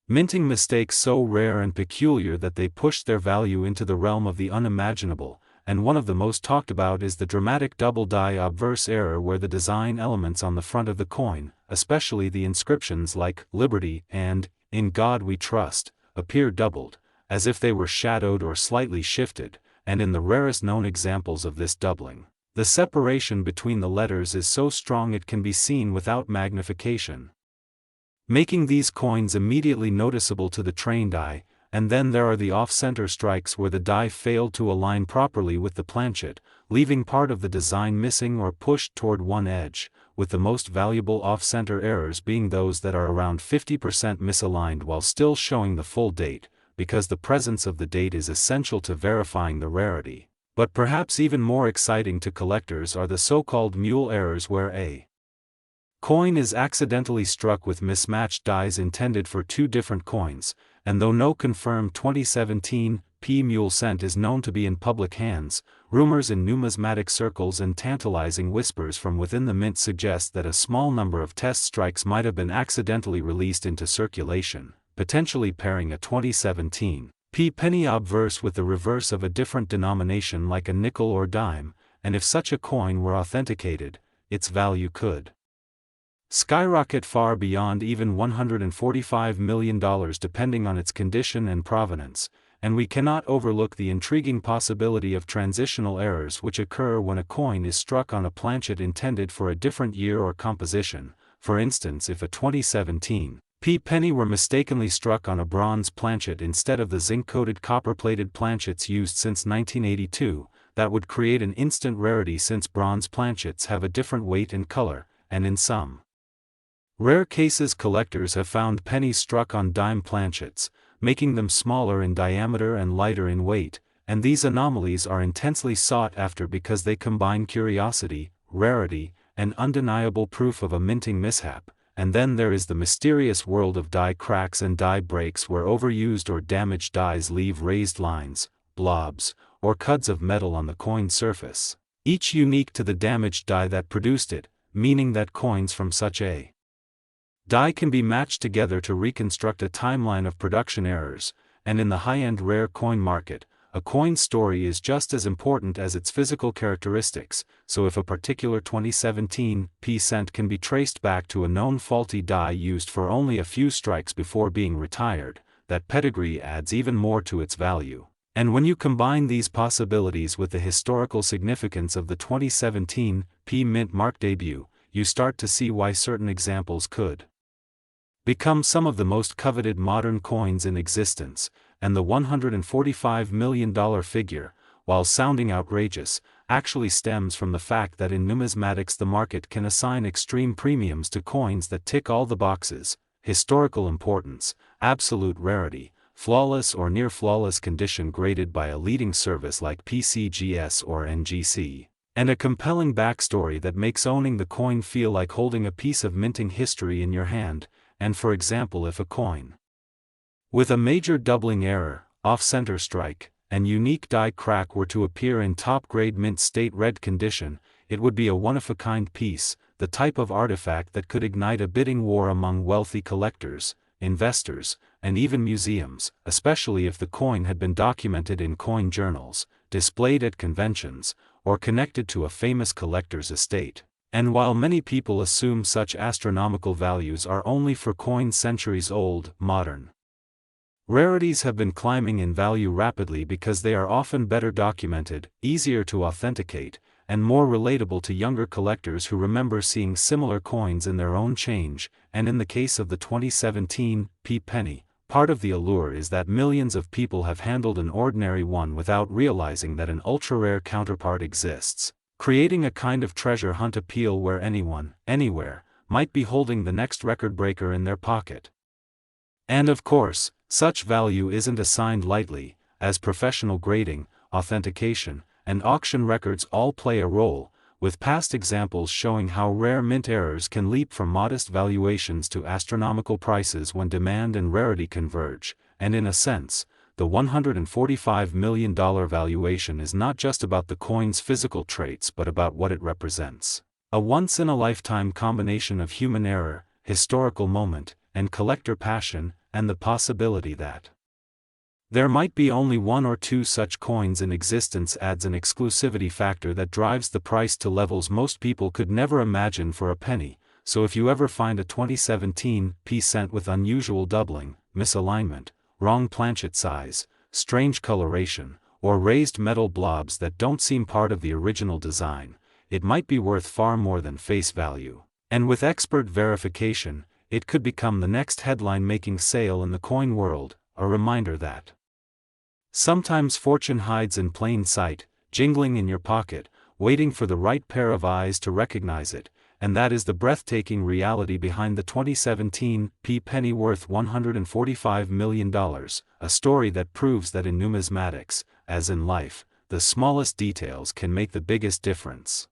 minting mistakes so rare and peculiar that they pushed their value into the realm of the unimaginable, and one of the most talked about is the dramatic double die obverse error where the design elements on the front of the coin, especially the inscriptions like "Liberty" and "In God We Trust," appear doubled, as if they were shadowed or slightly shifted, and in the rarest known examples of this doubling, the separation between the letters is so strong it can be seen without magnification, making these coins immediately noticeable to the trained eye. And then there are the off-center strikes where the die failed to align properly with the planchet, leaving part of the design missing or pushed toward one edge, with the most valuable off-center errors being those that are around 50% misaligned while still showing the full date, because the presence of the date is essential to verifying the rarity. But perhaps even more exciting to collectors are the so-called mule errors where a coin is accidentally struck with mismatched dies intended for two different coins, and though no confirmed 2017 mule cent is known to be in public hands, rumors in numismatic circles and tantalizing whispers from within the mint suggest that a small number of test strikes might have been accidentally released into circulation, potentially pairing a 2017 penny obverse with the reverse of a different denomination like a nickel or dime, and if such a coin were authenticated, its value could skyrocket far beyond even $145 million depending on its condition and provenance, and we cannot overlook the intriguing possibility of transitional errors which occur when a coin is struck on a planchet intended for a different year or composition. For instance, if a 2017 penny were mistakenly struck on a bronze planchet instead of the zinc-coated copper-plated planchets used since 1982, that would create an instant rarity since bronze planchets have a different weight and color, and in some rare cases collectors have found pennies struck on dime planchets, making them smaller in diameter and lighter in weight, and these anomalies are intensely sought after because they combine curiosity, rarity, and undeniable proof of a minting mishap. And then there is the mysterious world of die cracks and die breaks where overused or damaged dies leave raised lines, blobs, or cuds of metal on the coin surface, each unique to the damaged die that produced it, meaning that coins from such a die can be matched together to reconstruct a timeline of production errors, and in the high-end rare coin market, a coin's story is just as important as its physical characteristics, so if a particular 2017 cent can be traced back to a known faulty die used for only a few strikes before being retired, that pedigree adds even more to its value. And when you combine these possibilities with the historical significance of the 2017 mint mark debut, you start to see why certain examples could become some of the most coveted modern coins in existence, and the $145 million figure, while sounding outrageous, actually stems from the fact that in numismatics the market can assign extreme premiums to coins that tick all the boxes: historical importance, absolute rarity, flawless or near-flawless condition graded by a leading service like PCGS or NGC, and a compelling backstory that makes owning the coin feel like holding a piece of minting history in your hand. And for example, if a coin with a major doubling error, off-center strike, and unique die crack were to appear in top-grade mint state red condition, it would be a one-of-a-kind piece, the type of artifact that could ignite a bidding war among wealthy collectors, investors, and even museums, especially if the coin had been documented in coin journals, displayed at conventions, or connected to a famous collector's estate. And while many people assume such astronomical values are only for coins centuries old, modern rarities have been climbing in value rapidly because they are often better documented, easier to authenticate, and more relatable to younger collectors who remember seeing similar coins in their own change. And in the case of the 2017 penny, part of the allure is that millions of people have handled an ordinary one without realizing that an ultra-rare counterpart exists, creating a kind of treasure hunt appeal where anyone, anywhere, might be holding the next record breaker in their pocket. And of course, such value isn't assigned lightly, as professional grading, authentication, and auction records all play a role, with past examples showing how rare mint errors can leap from modest valuations to astronomical prices when demand and rarity converge, and in a sense, the $145 million valuation is not just about the coin's physical traits but about what it represents. A once-in-a-lifetime combination of human error, historical moment, and collector passion, and the possibility that there might be only one or two such coins in existence adds an exclusivity factor that drives the price to levels most people could never imagine for a penny. So if you ever find a 2017 p cent with unusual doubling, misalignment, wrong planchet size, strange coloration, or raised metal blobs that don't seem part of the original design, it might be worth far more than face value. And with expert verification, it could become the next headline-making sale in the coin world, a reminder that sometimes fortune hides in plain sight, jingling in your pocket, waiting for the right pair of eyes to recognize it, and that is the breathtaking reality behind the 2017 p penny worth $145 million, a story that proves that in numismatics, as in life, the smallest details can make the biggest difference.